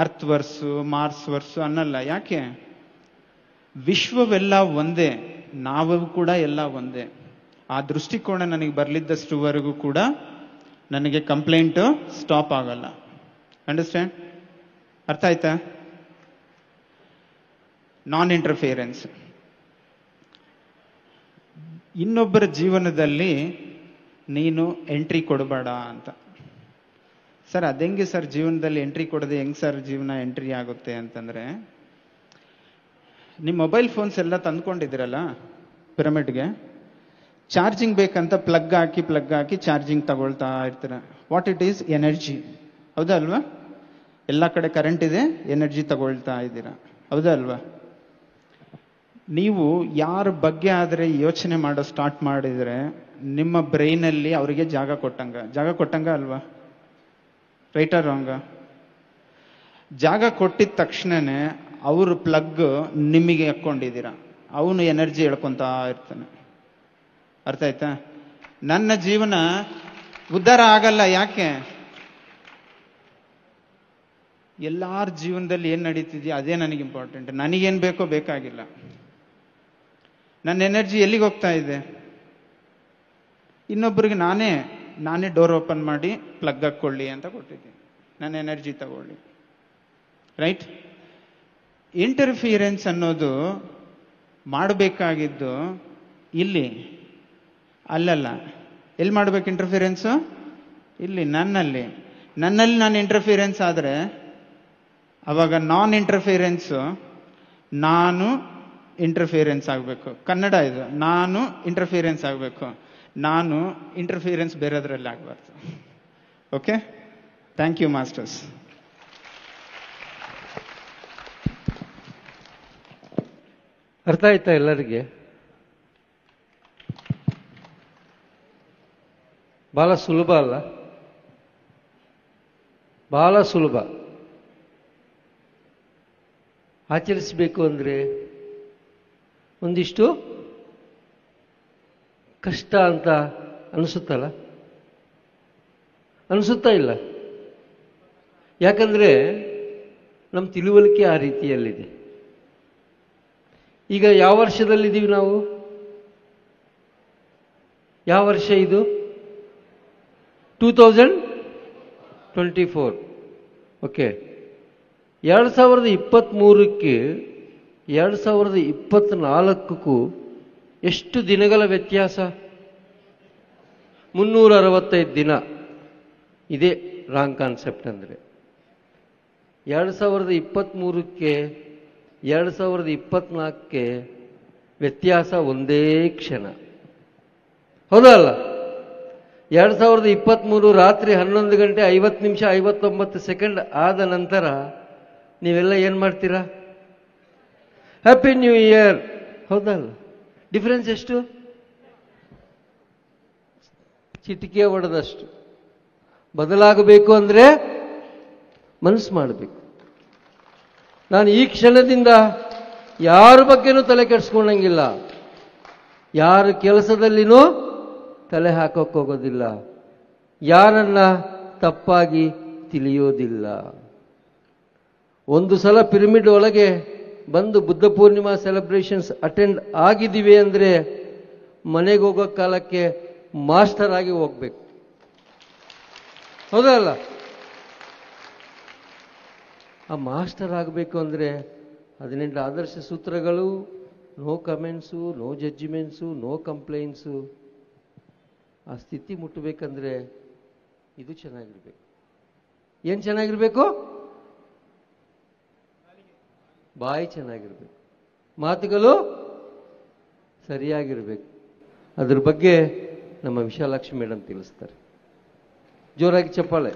earth verse, Mars verse ಅನ್ನಲ್ಲ. ಯಾಕೆ? ವಿಶ್ವವೆಲ್ಲ ಒಂದೇ, ನಾವು ಕೂಡ ಎಲ್ಲ ಒಂದೇ. ಆ ದೃಷ್ಟಿಕೋನ ನನಗೆ ಬರಲಿದ್ದಷ್ಟುವರೆಗೂ ಕೂಡ ನನಗೆ ಕಂಪ್ಲೇಂಟ್ ಸ್ಟಾಪ್ ಆಗಲ್ಲ. ಅಂಡರ್ಸ್ಟ್ಯಾಂಡ್? ಅರ್ಥ ಆಯ್ತಾ? ನಾನ್ ಇಂಟರ್ಫಿಯರೆನ್ಸ್. ಇನ್ನೊಬ್ಬರ ಜೀವನದಲ್ಲಿ ನೀನು ಎಂಟ್ರಿ ಕೊಡಬೇಡ ಅಂತ. ಸರ್ ಅದೆಂಗೆ ಸರ್ ಜೀವನದಲ್ಲಿ ಎಂಟ್ರಿ ಕೊಡದೆ ಹೆಂಗ್ ಸರ್ ಜೀವನ ಎಂಟ್ರಿ ಆಗುತ್ತೆ ಅಂತಂದ್ರೆ, ನಿಮ್ಮ ಮೊಬೈಲ್ ಫೋನ್ಸ್ ಎಲ್ಲ ತಂದ್ಕೊಂಡಿದ್ದೀರಲ್ಲ ಪಿರಮಿಡ್ಗೆ, ಚಾರ್ಜಿಂಗ್ ಬೇಕಂತ ಪ್ಲಗ್ ಹಾಕಿ ಚಾರ್ಜಿಂಗ್ ತಗೊಳ್ತಾ ಇರ್ತೀರ. What it is? ಎನರ್ಜಿ. ಹೌದಾ ಅಲ್ವಾ? ಎಲ್ಲ ಕಡೆ ಕರೆಂಟ್ ಇದೆ, ಎನರ್ಜಿ ತಗೊಳ್ತಾ ಇದ್ದೀರಾ. ಹೌದಾ ಅಲ್ವಾ? ನೀವು ಯಾರ ಬಗ್ಗೆ ಆದರೆ ಯೋಚನೆ ಮಾಡೋ ಸ್ಟಾರ್ಟ್ ಮಾಡಿದ್ರೆ ನಿಮ್ಮ ಬ್ರೈನಲ್ಲಿ ಅವರಿಗೆ ಜಾಗ ಕೊಟ್ಟಂಗ ಅಲ್ವಾ? Right or wrong? ಜಾಗ ಕೊಟ್ಟಿದ ತಕ್ಷಣನೇ ಅವರು ಪ್ಲಗ್ ನಿಮಗೆ ಹಾಕೊಂಡಿದ್ದೀರಾ, ಅವನು ಎನರ್ಜಿ ಎಳ್ಕೊಂತಾ ಇರ್ತಾನೆ. ಅರ್ಥ ಆಯ್ತಾ? ನನ್ನ ಜೀವನ ಉದ್ಧಾರ ಆಗಲ್ಲ. ಯಾಕೆ? ಎಲ್ಲಾರ ಜೀವನದಲ್ಲಿ ಏನ್ ನಡೀತಿದೆಯೋ ಅದೇ ನನಗೆ ಇಂಪಾರ್ಟೆಂಟ್. ನನಗೇನ್ ಬೇಕೋ ಬೇಕಾಗಿಲ್ಲ. ನನ್ನ ಎನರ್ಜಿ ಎಲ್ಲಿಗೆ ಹೋಗ್ತಾ ಇದೆ? ಇನ್ನೊಬ್ಬರಿಗೆ ನಾನೇ ಡೋರ್ ಓಪನ್ ಮಾಡಿ ಪ್ಲಗ್ ಹಾಕೊಳ್ಳಿ ಅಂತ ಕೊಟ್ಟಿದ್ದೀನಿ. ನನ್ನ ಎನರ್ಜಿ ತಗೊಳ್ಳಿ. ರೈಟ್? ಇಂಟರ್ಫಿಯರೆನ್ಸ್ ಅನ್ನೋದು ಮಾಡಬೇಕಾಗಿದ್ದು ಇಲ್ಲಿ ಅಲ್ಲಲ್ಲ, ಎಲ್ಲಿ ಮಾಡ್ಬೇಕು ಇಂಟರ್ಫಿರೆನ್ಸು? ಇಲ್ಲಿ ನನ್ನಲ್ಲಿ ನಾನು ಇಂಟರ್ಫಿರೆನ್ಸ್ ಆದರೆ ಅವಾಗ ನಾನ್ ಇಂಟರ್ಫಿರೆನ್ಸು ನಾನು ಇಂಟರ್ಫಿರೆನ್ಸ್ ಆಗಬೇಕು. ಕನ್ನಡ ಇದು. ನಾನು ಇಂಟರ್ಫಿರೆನ್ಸ್ ಆಗಬೇಕು, ನಾನು ಇಂಟರ್ಫಿರೆನ್ಸ್ ಬೇರೆದ್ರಲ್ಲಿ ಆಗಬಾರ್ದು. Okay, thank you masters. ಅರ್ಥ ಆಯ್ತಾ ಎಲ್ಲರಿಗೆ? ಬಹಳ ಸುಲಭ ಅಲ್ಲ? ಬಹಳ ಸುಲಭ. ಆಚರಿಸಬೇಕು ಅಂದರೆ ಒಂದಿಷ್ಟು ಕಷ್ಟ ಅಂತ ಅನಿಸುತ್ತಲ್ಲ? ಅನಿಸುತ್ತಾ ಇಲ್ಲ? ಯಾಕಂದ್ರೆ ನಮ್ಮ ತಿಳುವಳಿಕೆ ಆ ರೀತಿಯಲ್ಲಿದೆ. ಈಗ ಯಾವ ವರ್ಷದಲ್ಲಿದ್ದೀವಿ ನಾವು? ಯಾವ ವರ್ಷ ಇದು? 2024. ಓಕೆ, 2023ಕ್ಕೆ 2024ಕ್ಕೂ ಎಷ್ಟು ದಿನಗಳ ವ್ಯತ್ಯಾಸ? 365 ದಿನ. ಇದೇ ರಾಂಗ್ ಕಾನ್ಸೆಪ್ಟ್. ಅಂದರೆ 2023ಕ್ಕೆ 2024ಕ್ಕೆ ವ್ಯತ್ಯಾಸ ಒಂದೇ ಕ್ಷಣ. ಹೌದಲ್ಲ? 2023 ರಾತ್ರಿ 11 ಗಂಟೆ 50 ನಿಮಿಷ 59 ಸೆಕೆಂಡ್ ಆದ ನಂತರ ನೀವೆಲ್ಲ ಏನು ಮಾಡ್ತೀರಾ? Happy new year. ಹೌದಲ್ಲ? ಡಿಫರೆನ್ಸ್ ಎಷ್ಟು? ಚಿಟಿಕೆ ಹೊಡೆದಷ್ಟು. ಬದಲಾಗಬೇಕು ಅಂದರೆ ಮನಸ್ಸು ಮಾಡಬೇಕು. ನಾನು ಈ ಕ್ಷಣದಿಂದ ಯಾರ ಬಗ್ಗೆನೂ ತಲೆ ಕೆಡಿಸ್ಕೊಂಡಂಗಿಲ್ಲ, ಯಾರ ಕೆಲಸದಲ್ಲಿನೂ ತಲೆ ಹಾಕೋಕೆ ಹೋಗೋದಿಲ್ಲ, ಯಾರನ್ನ ತಪ್ಪಾಗಿ ತಿಳಿಯೋದಿಲ್ಲ. ಒಂದು ಸಲ ಪಿರಮಿಡ್ ಒಳಗೆ ಬಂದು ಬುದ್ಧ ಪೂರ್ಣಿಮಾ ಸೆಲೆಬ್ರೇಷನ್ಸ್ ಅಟೆಂಡ್ ಆಗಿದ್ದೀವಿ ಅಂದರೆ ಮನೆಗೆ ಹೋಗೋ ಕಾಲಕ್ಕೆ ಮಾಸ್ಟರ್ ಆಗಿ ಹೋಗ್ಬೇಕು. ಹೌದಲ್ಲ? ಆ ಮಾಸ್ಟರ್ ಆಗಬೇಕು ಅಂದರೆ 18 ಆದರ್ಶ ಸೂತ್ರಗಳು, no comments, no judgements, no complaints, ಆ ಸ್ಥಿತಿ ಮುಟ್ಟಬೇಕಂದ್ರೆ ಇದು ಚೆನ್ನಾಗಿರ್ಬೇಕು. ಏನು ಚೆನ್ನಾಗಿರ್ಬೇಕು? ಬಾಯಿ ಚೆನ್ನಾಗಿರ್ಬೇಕು, ಮಾತುಗಳು ಸರಿಯಾಗಿರ್ಬೇಕು. ಅದ್ರ ಬಗ್ಗೆ ನಮ್ಮ ವಿಶಾಲಾಕ್ಷಿ ಮೇಡಮ್ ತಿಳಿಸ್ತಾರೆ. ಜೋರಾಗಿ ಚಪ್ಪಾಳೆ.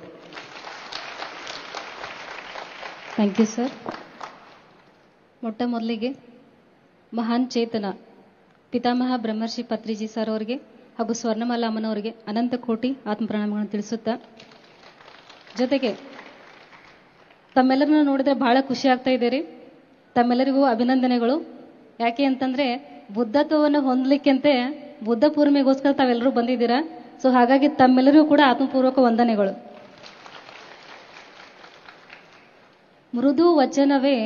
Thank you sir. ಮೊಟ್ಟ ಮೊದಲಿಗೆ ಮಹಾನ್ ಚೇತನ ಪಿತಾಮಹ ಬ್ರಹ್ಮರ್ಷಿ ಪತ್ರಿಜಿ ಸರ್ ಅವರಿಗೆ ಹಾಗೂ ಸ್ವರ್ಣಮಾಲಾ ಅಮ್ಮನವರಿಗೆ ಅನಂತ ಕೋಟಿ ಆತ್ಮ ಪ್ರಣಾಮಗಳನ್ನು ತಿಳಿಸುತ್ತಾ, ಜೊತೆಗೆ ತಮ್ಮೆಲ್ಲರನ್ನ ನೋಡಿದ್ರೆ ಬಹಳ ಖುಷಿ ಆಗ್ತಾ ಇದೆ ರೀ. ತಮ್ಮೆಲ್ಲರಿಗೂ ಅಭಿನಂದನೆಗಳು. ಯಾಕೆ ಅಂತಂದ್ರೆ ಬುದ್ಧತ್ವವನ್ನು ಹೊಂದಲಿಕ್ಕಂತೆ ಬುದ್ಧ ಪೂರ್ಣಿಮೆಗೋಸ್ಕರ ತಾವೆಲ್ಲರೂ ಬಂದಿದ್ದೀರಾ. ಸೊ ಹಾಗಾಗಿ ತಮ್ಮೆಲ್ಲರಿಗೂ ಕೂಡ ಆತ್ಮಪೂರ್ವಕ ವಂದನೆಗಳು. ಮೃದು ವಚನವೇ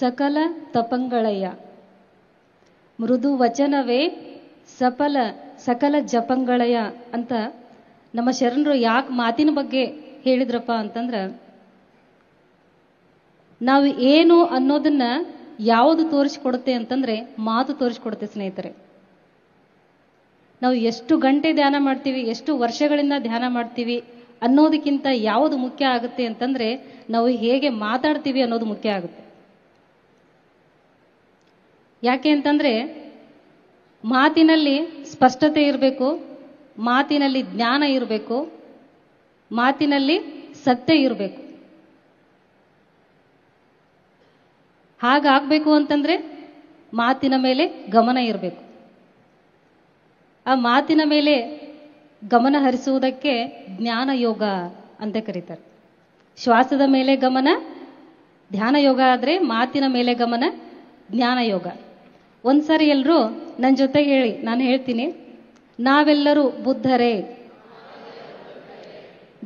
ಸಕಲ ತಪಂಗಳಯ್ಯ, ಮೃದು ವಚನವೇ ಸಕಲ ಜಪಂಗಳಯ್ಯ ಅಂತ ನಮ್ಮ ಶರಣರು ಯಾಕೆ ಮಾತಿನ ಬಗ್ಗೆ ಹೇಳಿದ್ರಪ್ಪ ಅಂತಂದ್ರ, ನಾವು ಏನು ಅನ್ನೋದನ್ನ ಯಾವುದು ತೋರಿಸ್ಕೊಡುತ್ತೆ ಅಂತಂದ್ರೆ ಮಾತು ತೋರಿಸ್ಕೊಡುತ್ತೆ ಸ್ನೇಹಿತರೆ. ನಾವು ಎಷ್ಟು ಗಂಟೆ ಧ್ಯಾನ ಮಾಡ್ತೀವಿ, ಎಷ್ಟು ವರ್ಷಗಳಿಂದ ಧ್ಯಾನ ಮಾಡ್ತೀವಿ ಅನ್ನೋದಕ್ಕಿಂತ ಯಾವುದು ಮುಖ್ಯ ಆಗುತ್ತೆ ಅಂತಂದ್ರೆ ನಾವು ಹೇಗೆ ಮಾತಾಡ್ತೀವಿ ಅನ್ನೋದು ಮುಖ್ಯ ಆಗುತ್ತೆ. ಯಾಕೆ ಅಂತಂದ್ರೆ ಮಾತಿನಲ್ಲಿ ಸ್ಪಷ್ಟತೆ ಇರಬೇಕು, ಮಾತಿನಲ್ಲಿ ಜ್ಞಾನ ಇರಬೇಕು, ಮಾತಿನಲ್ಲಿ ಸತ್ಯ ಇರಬೇಕು. ಹಾಗಾಗಬೇಕು ಅಂತಂದ್ರೆ ಮಾತಿನ ಮೇಲೆ ಗಮನ ಇರಬೇಕು. ಆ ಮಾತಿನ ಮೇಲೆ ಗಮನ ಹರಿಸುವುದಕ್ಕೆ ಜ್ಞಾನ ಯೋಗ ಅಂತ ಕರೀತಾರೆ. ಶ್ವಾಸದ ಮೇಲೆ ಗಮನ ಧ್ಯಾನ ಯೋಗ ಆದರೆ ಮಾತಿನ ಮೇಲೆ ಗಮನ ಜ್ಞಾನ ಯೋಗ. ಒಂದ್ಸರಿ ಎಲ್ಲರೂ ನನ್ನ ಜೊತೆಗೆ ಹೇಳಿ, ನಾನು ಹೇಳ್ತೀನಿ. ನಾವೆಲ್ಲರೂ ಬುದ್ಧರೇ.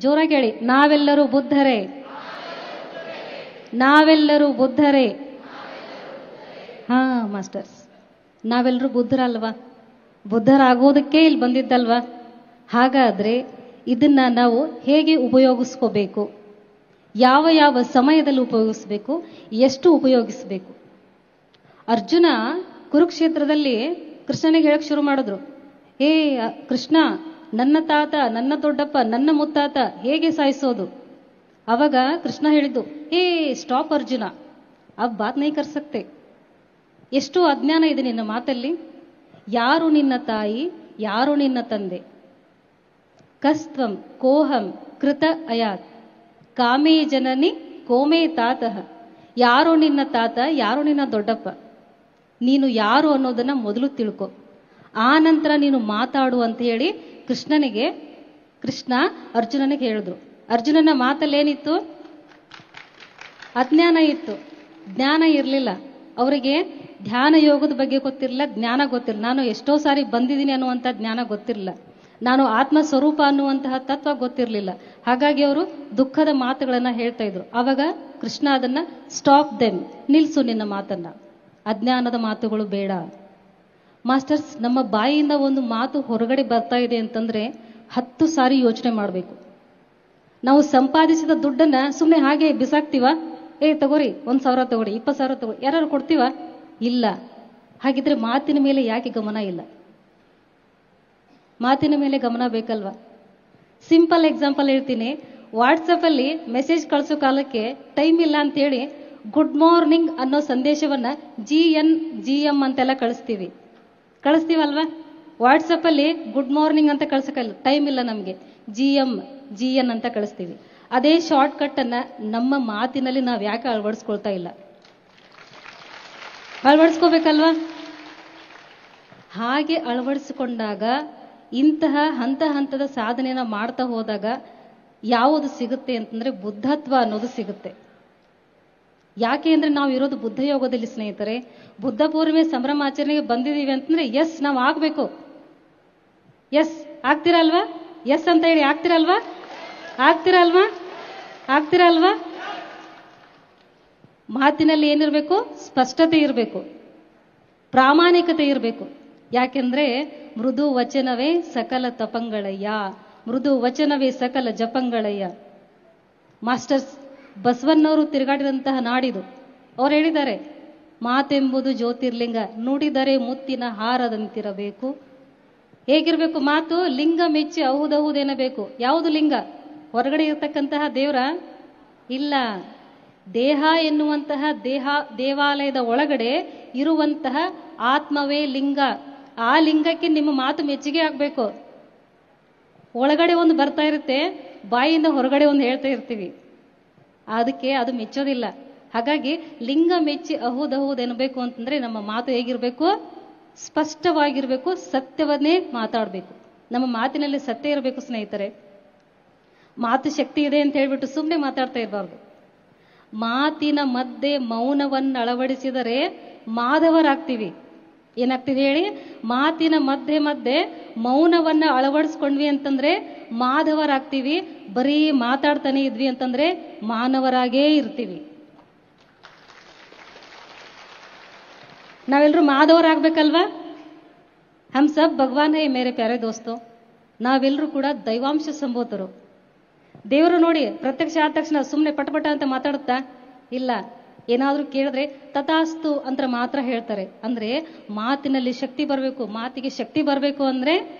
ಜೋರಾಗಿ ಹೇಳಿ, ನಾವೆಲ್ಲರೂ ಬುದ್ಧರೇ, ನಾವೆಲ್ಲರೂ ಬುದ್ಧರೇ. ಹಾ ಮಾಸ್ಟರ್ಸ್, ನಾವೆಲ್ಲರೂ ಬುದ್ಧರಲ್ವಾ? ಬುದ್ಧರಾಗೋದಕ್ಕೆ ಇಲ್ಲಿ ಬಂದಿದ್ದಲ್ವಾ? ಹಾಗಾದ್ರೆ ಇದನ್ನ ನಾವು ಹೇಗೆ ಉಪಯೋಗಿಸ್ಕೋಬೇಕು, ಯಾವ ಯಾವ ಸಮಯದಲ್ಲಿ ಉಪಯೋಗಿಸ್ಬೇಕು, ಎಷ್ಟು ಉಪಯೋಗಿಸ್ಬೇಕು? ಅರ್ಜುನ ಕುರುಕ್ಷೇತ್ರದಲ್ಲಿ ಕೃಷ್ಣನಿಗೆ ಹೇಳಕ್ ಶುರು ಮಾಡಿದ್ರು, ಹೇ ಕೃಷ್ಣ, ನನ್ನ ತಾತ, ನನ್ನ ದೊಡ್ಡಪ್ಪ, ನನ್ನ ಮುತ್ತಾತ ಹೇಗೆ ಸಾಯಿಸೋದು? ಅವಾಗ ಕೃಷ್ಣ ಹೇಳಿದ್ದು, ಹೇ ಸ್ಟಾಪ್ ಅರ್ಜುನ, ಅಬ್ ಬಾತ್ ನೈ ಕರ್ ಸಕ್ತೆ. ಎಷ್ಟು ಅಜ್ಞಾನ ಇದೆ ನಿನ್ನ ಮಾತಲ್ಲಿ. ಯಾರು ನಿನ್ನ ತಾಯಿ, ಯಾರು ನಿನ್ನ ತಂದೆ? ಕಸ್ತ್ವಂ ಕೋಹಂ ಕೃತ ಅಯಾತ್ ಕಾಮೇ ಜನನಿ ಕೋಮೇ ತಾತಃ. ಯಾರು ನಿನ್ನ ತಾತ, ಯಾರು ನಿನ್ನ ದೊಡ್ಡಪ್ಪ? ನೀನು ಯಾರು ಅನ್ನೋದನ್ನ ಮೊದಲು ತಿಳ್ಕೊ, ಆ ನಂತರ ನೀನು ಮಾತಾಡು ಅಂತ ಹೇಳಿ ಕೃಷ್ಣ ಅರ್ಜುನನಿಗೆ ಹೇಳಿದ್ರು. ಅರ್ಜುನನ ಮಾತಲ್ಲಿ ಏನಿತ್ತು? ಅಜ್ಞಾನ ಇತ್ತು, ಜ್ಞಾನ ಇರಲಿಲ್ಲ. ಅವರಿಗೆ ಧ್ಯಾನ ಯೋಗದ ಬಗ್ಗೆ ಗೊತ್ತಿರಲಿಲ್ಲ, ಜ್ಞಾನ ಗೊತ್ತಿರಲಿಲ್ಲ. ನಾನು ಎಷ್ಟೋ ಸಾರಿ ಬಂದಿದ್ದೀನಿ ಅನ್ನುವಂಥ ಜ್ಞಾನ ಗೊತ್ತಿರಲಿಲ್ಲ. ನಾನು ಆತ್ಮ ಸ್ವರೂಪ ಅನ್ನುವಂತಹ ತತ್ವ ಗೊತ್ತಿರಲಿಲ್ಲ. ಹಾಗಾಗಿ ಅವರು ದುಃಖದ ಮಾತುಗಳನ್ನ ಹೇಳ್ತಾ ಇದ್ರು. ಆವಾಗ ಕೃಷ್ಣ ಅದನ್ನ ಸ್ಟಾಪ್ ದೆಮ್, ನಿಲ್ಸು ನಿನ್ನ ಮಾತನ್ನ, ಅಜ್ಞಾನದ ಮಾತುಗಳು ಬೇಡ. ಮಾಸ್ಟರ್ಸ್, ನಮ್ಮ ಬಾಯಿಯಿಂದ ಒಂದು ಮಾತು ಹೊರಗಡೆ ಬರ್ತಾ ಇದೆ ಅಂತಂದ್ರೆ 10 ಸಾರಿ ಯೋಚನೆ ಮಾಡಬೇಕು. ನಾವು ಸಂಪಾದಿಸಿದ ದುಡ್ಡನ್ನ ಸುಮ್ಮನೆ ಹಾಗೆ ಬಿಸಾಕ್ತಿವ? ತಗೋರಿ 1,000 ತಗೋರಿ, 20,000 ತಗೋರಿ, ಯಾರು ಕೊಡ್ತೀವ? ಇಲ್ಲ. ಹಾಗಿದ್ರೆ ಮಾತಿನ ಮೇಲೆ ಯಾಕೆ ಗಮನ ಇಲ್ಲ? ಮಾತಿನ ಮೇಲೆ ಗಮನ ಬೇಕಲ್ವಾ? ಸಿಂಪಲ್ ಎಕ್ಸಾಂಪಲ್ ಹೇಳ್ತೀನಿ. ವಾಟ್ಸಪ್ ಅಲ್ಲಿ ಮೆಸೇಜ್ ಕಳಿಸೋ ಕಾಲಕ್ಕೆ ಟೈಮ್ ಇಲ್ಲ ಅಂತ ಹೇಳಿ ಗುಡ್ ಮಾರ್ನಿಂಗ್ ಅನ್ನೋ ಸಂದೇಶವನ್ನ GM ಅಂತೆಲ್ಲ ಕಳಿಸ್ತೀವಲ್ವಾ? ವಾಟ್ಸಪ್ ಅಲ್ಲಿ ಗುಡ್ ಮಾರ್ನಿಂಗ್ ಅಂತ ಕಳ್ಸಕ್ಕಲ್ಲ, ಟೈಮ್ ಇಲ್ಲ ನಮ್ಗೆ, GN ಅಂತ ಕಳಿಸ್ತೀವಿ. ಅದೇ ಶಾರ್ಟ್ ಕಟ್ ಅನ್ನ ನಮ್ಮ ಮಾತಿನಲ್ಲಿ ನಾವು ಯಾಕೆ ಅಳವಡಿಸ್ಕೊಳ್ತಾ ಇಲ್ಲ? ಅಳವಡಿಸ್ಕೋಬೇಕಲ್ವಾ? ಹಾಗೆ ಅಳವಡಿಸಿಕೊಂಡಾಗ ಇಂತಹ ಹಂತದ ಸಾಧನೆಯನ್ನ ಮಾಡ್ತಾ ಹೋದಾಗ ಯಾವುದು ಸಿಗುತ್ತೆ ಅಂತಂದ್ರೆ ಬುದ್ಧತ್ವ ಅನ್ನೋದು ಸಿಗುತ್ತೆ. ಯಾಕೆ ಅಂದ್ರೆ ನಾವು ಇರೋದು ಬುದ್ಧ ಯೋಗದಲ್ಲಿ ಸ್ನೇಹಿತರೆ. ಬುದ್ಧ ಪೂರ್ಣಿಮೆ ಸಂಭ್ರಮಾಚರಣೆಗೆ ಬಂದಿದ್ದೀವಿ ಅಂತಂದ್ರೆ ಎಸ್ ನಾವು ಆಗ್ಬೇಕು. ಎಸ್ ಆಗ್ತಿರಲ್ವಾ? ಎಸ್ ಅಂತ ಹೇಳಿ ಆಗ್ತಿರಲ್ವಾ? ಮಾತಿನಲ್ಲಿ ಏನಿರ್ಬೇಕು? ಸ್ಪಷ್ಟತೆ ಇರಬೇಕು, ಪ್ರಾಮಾಣಿಕತೆ ಇರಬೇಕು. ಯಾಕೆಂದ್ರೆ ಮೃದು ವಚನವೇ ಸಕಲ ತಪಂಗಳಯ್ಯ, ಮೃದು ವಚನವೇ ಸಕಲ ಜಪಂಗಳಯ್ಯ. ಮಾಸ್ಟರ್ಸ್ ಬಸವಣ್ಣವರು ತಿರುಗಾಡಿದಂತಹ ನಾಡಿದು. ಅವ್ರು ಹೇಳಿದ್ದಾರೆ, ಮಾತೆಂಬುದು ಜ್ಯೋತಿರ್ಲಿಂಗ, ನುಡಿದರೆ ಮುತ್ತಿನ ಹಾರದಂತಿರಬೇಕು. ಹೇಗಿರ್ಬೇಕು ಮಾತು? ಲಿಂಗ ಮೆಚ್ಚಿ ಅಹುದಹುದೇನಬೇಕು. ಯಾವುದು ಲಿಂಗ? ಹೊರಗಡೆ ಇರತಕ್ಕಂತಹ ದೇವರ ಇಲ್ಲ, ದೇಹ ಎನ್ನುವಂತಹ ದೇವಾಲಯದ ಒಳಗಡೆ ಇರುವಂತಹ ಆತ್ಮವೇ ಲಿಂಗ. ಆ ಲಿಂಗಕ್ಕೆ ನಿಮ್ಮ ಮಾತು ಮೆಚ್ಚುಗೆ ಆಗ್ಬೇಕು. ಒಳಗಡೆ ಒಂದು ಬರ್ತಾ ಇರುತ್ತೆ, ಬಾಯಿಯಿಂದ ಹೊರಗಡೆ ಒಂದು ಹೇಳ್ತಾ ಇರ್ತೀವಿ, ಅದಕ್ಕೆ ಅದು ಮೆಚ್ಚೋದಿಲ್ಲ. ಹಾಗಾಗಿ ಲಿಂಗ ಮೆಚ್ಚಿ ಅಹುದಹುದ್ ಎನ್ನಬೇಕು ಅಂತಂದ್ರೆ ನಮ್ಮ ಮಾತು ಹೇಗಿರ್ಬೇಕು? ಸ್ಪಷ್ಟವಾಗಿರ್ಬೇಕು, ಸತ್ಯವನ್ನೇ ಮಾತಾಡಬೇಕು. ನಮ್ಮ ಮಾತಿನಲ್ಲಿ ಸತ್ಯ ಇರಬೇಕು ಸ್ನೇಹಿತರೆ. ಮಾತು ಶಕ್ತಿ ಇದೆ ಅಂತ ಹೇಳ್ಬಿಟ್ಟು ಸುಮ್ಮನೆ ಮಾತಾಡ್ತಾ ಇರಬಾರ್ದು. ಮಾತಿನ ಮಧ್ಯೆ ಮೌನವನ್ನು ಅಳವಡಿಸಿದರೆ ಮಾಧವರಾಗ್ತೀವಿ. ಏನಾಗ್ತಿದೆ ಹೇಳಿ? ಮಾತಿನ ಮಧ್ಯೆ ಮೌನವನ್ನ ಅಳವಡಿಸ್ಕೊಂಡ್ವಿ ಅಂತಂದ್ರೆ ಮಾಧವರಾಗ್ತೀವಿ. ಬರೀ ಮಾತಾಡ್ತಾನೆ ಇದ್ವಿ ಅಂತಂದ್ರೆ ಮಾನವರಾಗೇ ಇರ್ತೀವಿ. ನಾವೆಲ್ಲರೂ ಮಾಧವರಾಗ್ಬೇಕಲ್ವಾ? ಹಮ್ ಸಬ್ ಭಗವಾನ್ ಹೈ ಮೇರೆ ಪ್ಯಾರೆ ದೋಸ್ತೋ. ನಾವೆಲ್ಲರೂ ಕೂಡ ದೈವಾಂಶ ಸಂಭೂತರು. ದೇವರು ನೋಡಿ ಪ್ರತ್ಯಕ್ಷ ಆದ ತಕ್ಷಣ ಸುಮ್ಮನೆ ಪಟಪಟ ಅಂತ ಮಾತಾಡುತ್ತಾ ಇಲ್ಲ. ಏನಾದ್ರೂ ಕೇಳಿದ್ರೆ ತಥಾಸ್ತು ಅಂತ ಮಾತ್ರ ಹೇಳ್ತಾರೆ. ಅಂದ್ರೆ ಮಾತಿನಲ್ಲಿ ಶಕ್ತಿ ಬರಬೇಕು. ಮಾತಿಗೆ ಶಕ್ತಿ ಬರಬೇಕು ಅಂದ್ರೆ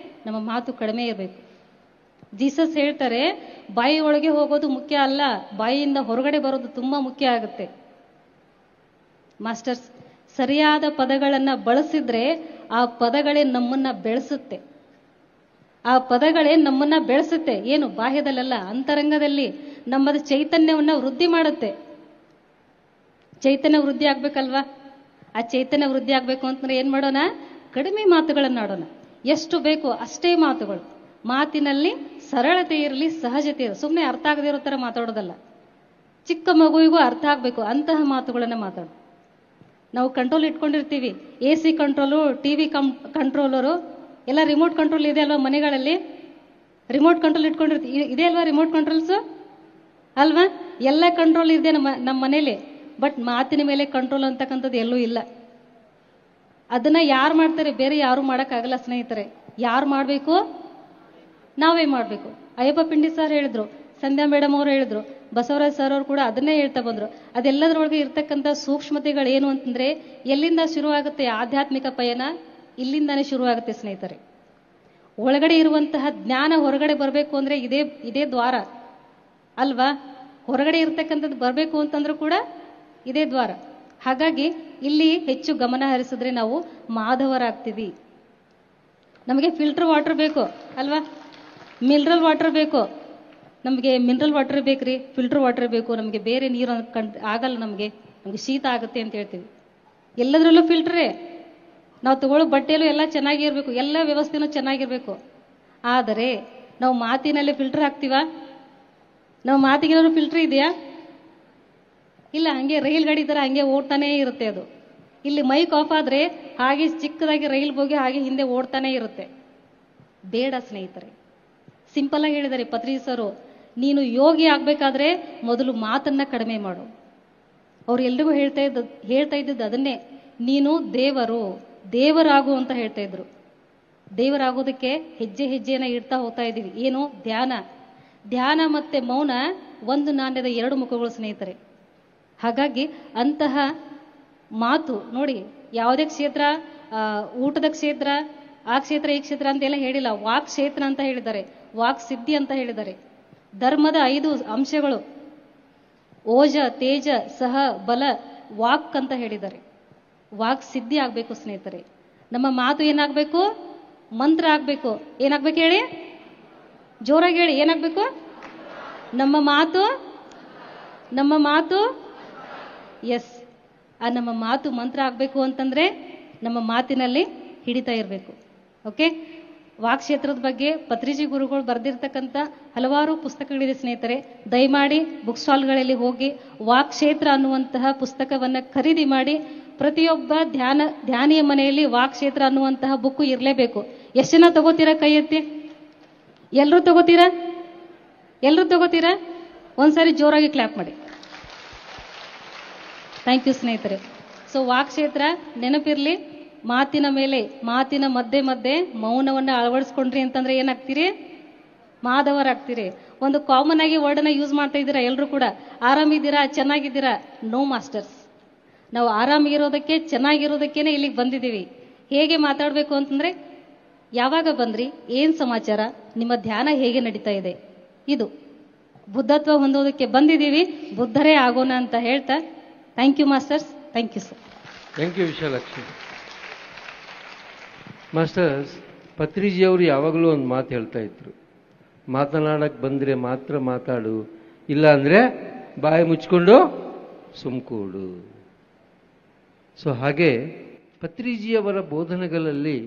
ನಮ್ಮ ಮಾತು ಕಡಿಮೆ ಇರಬೇಕು. ಜೀಸಸ್ ಹೇಳ್ತಾರೆ, ಬಾಯಿ ಒಳಗೆ ಹೋಗೋದು ಮುಖ್ಯ ಅಲ್ಲ, ಬಾಯಿಯಿಂದ ಹೊರಗಡೆ ಬರೋದು ತುಂಬಾ ಮುಖ್ಯ ಆಗುತ್ತೆ. ಮಾಸ್ಟರ್ಸ್, ಸರಿಯಾದ ಪದಗಳನ್ನ ಬಳಸಿದ್ರೆ ಆ ಪದಗಳೇ ನಮ್ಮನ್ನ ಬೆಳೆಸುತ್ತೆ. ಆ ಪದಗಳೇ ನಮ್ಮನ್ನ ಬೆಳೆಸುತ್ತೆ. ಏನು? ಬಾಹ್ಯದಲ್ಲ, ಅಂತರಂಗದಲ್ಲಿ ನಮ್ಮದ ಚೈತನ್ಯವನ್ನ ವೃದ್ಧಿ ಮಾಡುತ್ತೆ. ಚೈತನ್ಯ ವೃದ್ಧಿ ಆಗ್ಬೇಕಲ್ವಾ? ಆ ಚೈತನ್ಯ ವೃದ್ಧಿ ಆಗ್ಬೇಕು ಅಂತಂದ್ರೆ ಏನ್ ಮಾಡೋಣ? ಕಡಿಮೆ ಮಾತುಗಳನ್ನ ಆಡೋಣ. ಎಷ್ಟು ಬೇಕು ಅಷ್ಟೇ ಮಾತುಗಳು. ಮಾತಿನಲ್ಲಿ ಸರಳತೆ ಇರಲಿ, ಸಹಜತೆ ಇರಲಿ. ಸುಮ್ಮನೆ ಅರ್ಥ ಆಗದೇ ಇರೋ ತರ ಮಾತಾಡೋದಲ್ಲ. ಚಿಕ್ಕ ಮಗುವಿಗೂ ಅರ್ಥ ಆಗ್ಬೇಕು ಅಂತಹ ಮಾತುಗಳನ್ನ ಮಾತಾಡು. ನಾವು ಕಂಟ್ರೋಲ್ ಇಟ್ಕೊಂಡಿರ್ತೀವಿ, AC ಕಂಟ್ರೋಲು, TV ಕಂಟ್ರೋಲರು ಎಲ್ಲ ರಿಮೋಟ್ ಕಂಟ್ರೋಲ್ ಇದೆ ಅಲ್ವಾ? ಮನೆಗಳಲ್ಲಿ ರಿಮೋಟ್ ಕಂಟ್ರೋಲ್ ಇಟ್ಕೊಂಡಿರ್ತೀವಿ, ಇದೆ ಅಲ್ವಾ ರಿಮೋಟ್ ಕಂಟ್ರೋಲ್ಸ್ ಅಲ್ವಾ? ಎಲ್ಲ ಕಂಟ್ರೋಲ್ ಇದೆ ನಮ್ಮ ಮನೇಲಿ. ಬಟ್ ಮಾತಿನ ಮೇಲೆ ಕಂಟ್ರೋಲ್ ಅಂತಕ್ಕಂಥದ್ದು ಎಲ್ಲೂ ಇಲ್ಲ. ಅದನ್ನ ಯಾರು ಮಾಡ್ತಾರೆ? ಬೇರೆ ಯಾರು ಮಾಡೋಕ್ಕಾಗಲ್ಲ ಸ್ನೇಹಿತರೆ. ಯಾರು ಮಾಡಬೇಕು? ನಾವೇ ಮಾಡಬೇಕು. ಅಯ್ಯಪ್ಪ ಪಿಂಡಿ ಸರ್ ಹೇಳಿದ್ರು, ಸಂಧ್ಯಾ ಮೇಡಮ್ ಅವರು ಹೇಳಿದ್ರು, ಬಸವರಾಜ್ ಸರ್ ಅವರು ಕೂಡ ಅದನ್ನೇ ಹೇಳ್ತಾ ಬಂದ್ರು. ಅದೆಲ್ಲದರೊಳಗೆ ಇರ್ತಕ್ಕಂಥ ಸೂಕ್ಷ್ಮತೆಗಳು ಏನು ಅಂತಂದ್ರೆ, ಎಲ್ಲಿಂದ ಶುರುವಾಗುತ್ತೆ ಆಧ್ಯಾತ್ಮಿಕ ಪಯಣ? ಇಲ್ಲಿಂದಾನೇ ಶುರುವಾಗುತ್ತೆ ಸ್ನೇಹಿತರೆ. ಒಳಗಡೆ ಇರುವಂತಹ ಜ್ಞಾನ ಹೊರಗಡೆ ಬರಬೇಕು ಅಂದರೆ ಇದೇ ದ್ವಾರ ಅಲ್ವಾ? ಹೊರಗಡೆ ಇರ್ತಕ್ಕಂಥದ್ದು ಬರಬೇಕು ಅಂತಂದ್ರೂ ಕೂಡ ಇದೇ ದ್ವಾರ. ಹಾಗಾಗಿ ಇಲ್ಲಿ ಹೆಚ್ಚು ಗಮನ ಹರಿಸಿದ್ರೆ ನಾವು ಮಾಧವರಾಗ್ತೀವಿ. ನಮಗೆ ಫಿಲ್ಟರ್ ವಾಟರ್ ಬೇಕು ಅಲ್ವಾ? ಮಿನರಲ್ ವಾಟರ್ ಬೇಕು. ನಮಗೆ ಮಿನರಲ್ ವಾಟರ್ ಬೇಕ್ರಿ, ಫಿಲ್ಟರ್ ವಾಟರ್ ಬೇಕು. ನಮಗೆ ಬೇರೆ ನೀರು ಆಗಲ್ಲ, ನಮಗೆ ಶೀತ ಆಗುತ್ತೆ ಅಂತ ಹೇಳ್ತೀವಿ. ಎಲ್ಲದರಲ್ಲೂ ಫಿಲ್ಟ್ರೇ. ನಾವು ತಗೊಳ್ಳೋ ಬಟ್ಟೆಯಲ್ಲೂ ಎಲ್ಲ ಚೆನ್ನಾಗಿರ್ಬೇಕು, ಎಲ್ಲ ವ್ಯವಸ್ಥೆನೂ ಚೆನ್ನಾಗಿರ್ಬೇಕು. ಆದರೆ ನಾವು ಮಾತಿನಲ್ಲಿ ಫಿಲ್ಟರ್ ಹಾಕ್ತೀವ? ನಾವು ಮಾತಿಗೇನಾದ್ರು ಫಿಲ್ಟರ್ ಇದೆಯಾ? ಇಲ್ಲ, ಹಂಗೆ ರೈಲ್ ಗಾಡಿ ಥರ ಹಂಗೆ ಓಡ್ತಾನೇ ಇರುತ್ತೆ ಅದು. ಇಲ್ಲಿ ಮೈಕ್ ಆಫ್ ಆದರೆ ಹಾಗೆ ಚಿಕ್ಕದಾಗಿ ರೈಲ್ ಹೋಗಿ ಹಾಗೆ ಹಿಂದೆ ಓಡ್ತಾನೆ ಇರುತ್ತೆ. ಬೇಡ ಸ್ನೇಹಿತರೆ. ಸಿಂಪಲ್ ಆಗಿ ಹೇಳಿದ್ದಾರೆ ಪತ್ರಿ ಸರು, ನೀನು ಯೋಗಿ ಆಗ್ಬೇಕಾದ್ರೆ ಮೊದಲು ಮಾತನ್ನ ಕಡಿಮೆ ಮಾಡು. ಅವ್ರು ಎಲ್ರಿಗೂ ಹೇಳ್ತಾ ಇದ್ದದ್ದು ಅದನ್ನೇ, ನೀನು ದೇವರಾಗು ಅಂತ ಹೇಳ್ತಾ ಇದ್ರು. ದೇವರಾಗೋದಕ್ಕೆ ಹೆಜ್ಜೆ ಹೆಜ್ಜೆಯನ್ನ ಇಡ್ತಾ ಹೋಗ್ತಾ ಇದ್ದೀವಿ. ಏನು? ಧ್ಯಾನ ಮತ್ತೆ ಮೌನ ಒಂದು ನಾಣ್ಯದ ಎರಡು ಮುಖಗಳು ಸ್ನೇಹಿತರೆ. ಹಾಗಾಗಿ ಅಂತಹ ಮಾತು ನೋಡಿ, ಯಾವುದೇ ಕ್ಷೇತ್ರ, ಊಟದ ಕ್ಷೇತ್ರ, ಆ ಕ್ಷೇತ್ರ ಈ ಕ್ಷೇತ್ರ ಅಂತೆಲ್ಲ ಹೇಳಿಲ್ಲ. ವಾಕ್ ಕ್ಷೇತ್ರ ಅಂತ ಹೇಳಿದ್ದಾರೆ, ವಾಕ್ ಸಿದ್ಧಿ ಅಂತ ಹೇಳಿದ್ದಾರೆ. ಧರ್ಮದ 5 ಅಂಶಗಳು ಓಜ, ತೇಜ, ಸಹ, ಬಲ, ವಾಕ್ ಅಂತ ಹೇಳಿದ್ದಾರೆ. ವಾಕ್ ಸಿದ್ಧಿ ಆಗ್ಬೇಕು ಸ್ನೇಹಿತರೆ. ನಮ್ಮ ಮಾತು ಏನಾಗಬೇಕು? ಮಂತ್ರ ಆಗ್ಬೇಕು. ಏನಾಗ್ಬೇಕು ಹೇಳಿ? ಜೋರಾಗಿ ಹೇಳಿ. ಏನಾಗ್ಬೇಕು? ನಮ್ಮ ಮಾತು ಎಸ್, ಆ ನಮ್ಮ ಮಾತು ಮಂತ್ರ ಆಗ್ಬೇಕು ಅಂತಂದ್ರೆ ನಮ್ಮ ಮಾತಿನಲ್ಲಿ ಹಿಡಿತಾ ಇರಬೇಕು. ಓಕೆ. ವಾಕ್ಕ್ಷೇತ್ರದ ಬಗ್ಗೆ ಪತ್ರಿಜಿ ಗುರುಗಳು ಬರೆದಿರ್ತಕ್ಕಂಥ ಹಲವಾರು ಪುಸ್ತಕಗಳಿದೆ ಸ್ನೇಹಿತರೆ. ದಯಮಾಡಿ ಬುಕ್ ಸ್ಟಾಲ್ಗಳಲ್ಲಿ ಹೋಗಿ ವಾಕ್ಕ್ಷೇತ್ರ ಅನ್ನುವಂತಹ ಪುಸ್ತಕವನ್ನ ಖರೀದಿ ಮಾಡಿ. ಪ್ರತಿಯೊಬ್ಬ ಧ್ಯಾನಿಯ ಮನೆಯಲ್ಲಿ ವಾಕ್ಕ್ಷೇತ್ರ ಅನ್ನುವಂತಹ ಬುಕ್ಕು ಇರಲೇಬೇಕು. ಎಷ್ಟು ಜನ ತಗೋತೀರಾ? ಕೈ ಎತ್ತಿ. ಎಲ್ಲರೂ ತಗೋತೀರಾ? ಒಂದ್ಸಾರಿ ಜೋರಾಗಿ ಕ್ಲಾಪ್ ಮಾಡಿ. ಥ್ಯಾಂಕ್ ಯು ಸ್ನೇಹಿತರೆ. ಸೊ ವಾಕ್ಕ್ಷೇತ್ರ ನೆನಪಿರ್ಲಿ. ಮಾತಿನ ಮೇಲೆ, ಮಾತಿನ ಮಧ್ಯೆ ಮೌನವನ್ನು ಅಳವಡಿಸ್ಕೊಂಡ್ರಿ ಅಂತಂದ್ರೆ ಏನಾಗ್ತೀರಿ? ಮಾಧವರಾಗ್ತೀರಿ. ಒಂದು ಕಾಮನ್ ಆಗಿ ವರ್ಡನ್ನ ಯೂಸ್ ಮಾಡ್ತಾ ಇದ್ದೀರಾ ಎಲ್ಲರೂ ಕೂಡ. ಆರಾಮಿದ್ದೀರಾ? ಚೆನ್ನಾಗಿದ್ದೀರಾ? No masters. ನಾವು ಆರಾಮಿರೋದಕ್ಕೆ, ಚೆನ್ನಾಗಿರೋದಕ್ಕೇನೆ ಇಲ್ಲಿಗೆ ಬಂದಿದ್ದೀವಿ. ಹೇಗೆ ಮಾತಾಡಬೇಕು ಅಂತಂದ್ರೆ, ಯಾವಾಗ ಬಂದ್ರಿ, ಏನ್ ಸಮಾಚಾರ, ನಿಮ್ಮ ಧ್ಯಾನ ಹೇಗೆ ನಡೀತಾ ಇದೆ, ಇದು ಬುದ್ಧತ್ವ ಹೊಂದೋದಕ್ಕೆ ಬಂದಿದ್ದೀವಿ. ಬುದ್ಧರೇ ಆಗೋಣ ಅಂತ ಹೇಳ್ತಾ, thank you masters. Thank you sir. Thank you Vishalakshi. Masters, ಪತ್ರಿಜಿಯವರು ಯಾವಾಗಲೂ ಒಂದು ಮಾತು ಹೇಳ್ತಾ ಇದ್ರು, ಮಾತನಾಡಕ್ಕೆ ಬಂದರೆ ಮಾತ್ರ ಮಾತಾಡು, ಇಲ್ಲ ಅಂದರೆ ಬಾಯಿ ಮುಚ್ಕೊಂಡು ಸುಮ್ಕೂಡು. ಸೊ ಹಾಗೆ ಪತ್ರಿಜಿಯವರ ಬೋಧನೆಗಳಲ್ಲಿ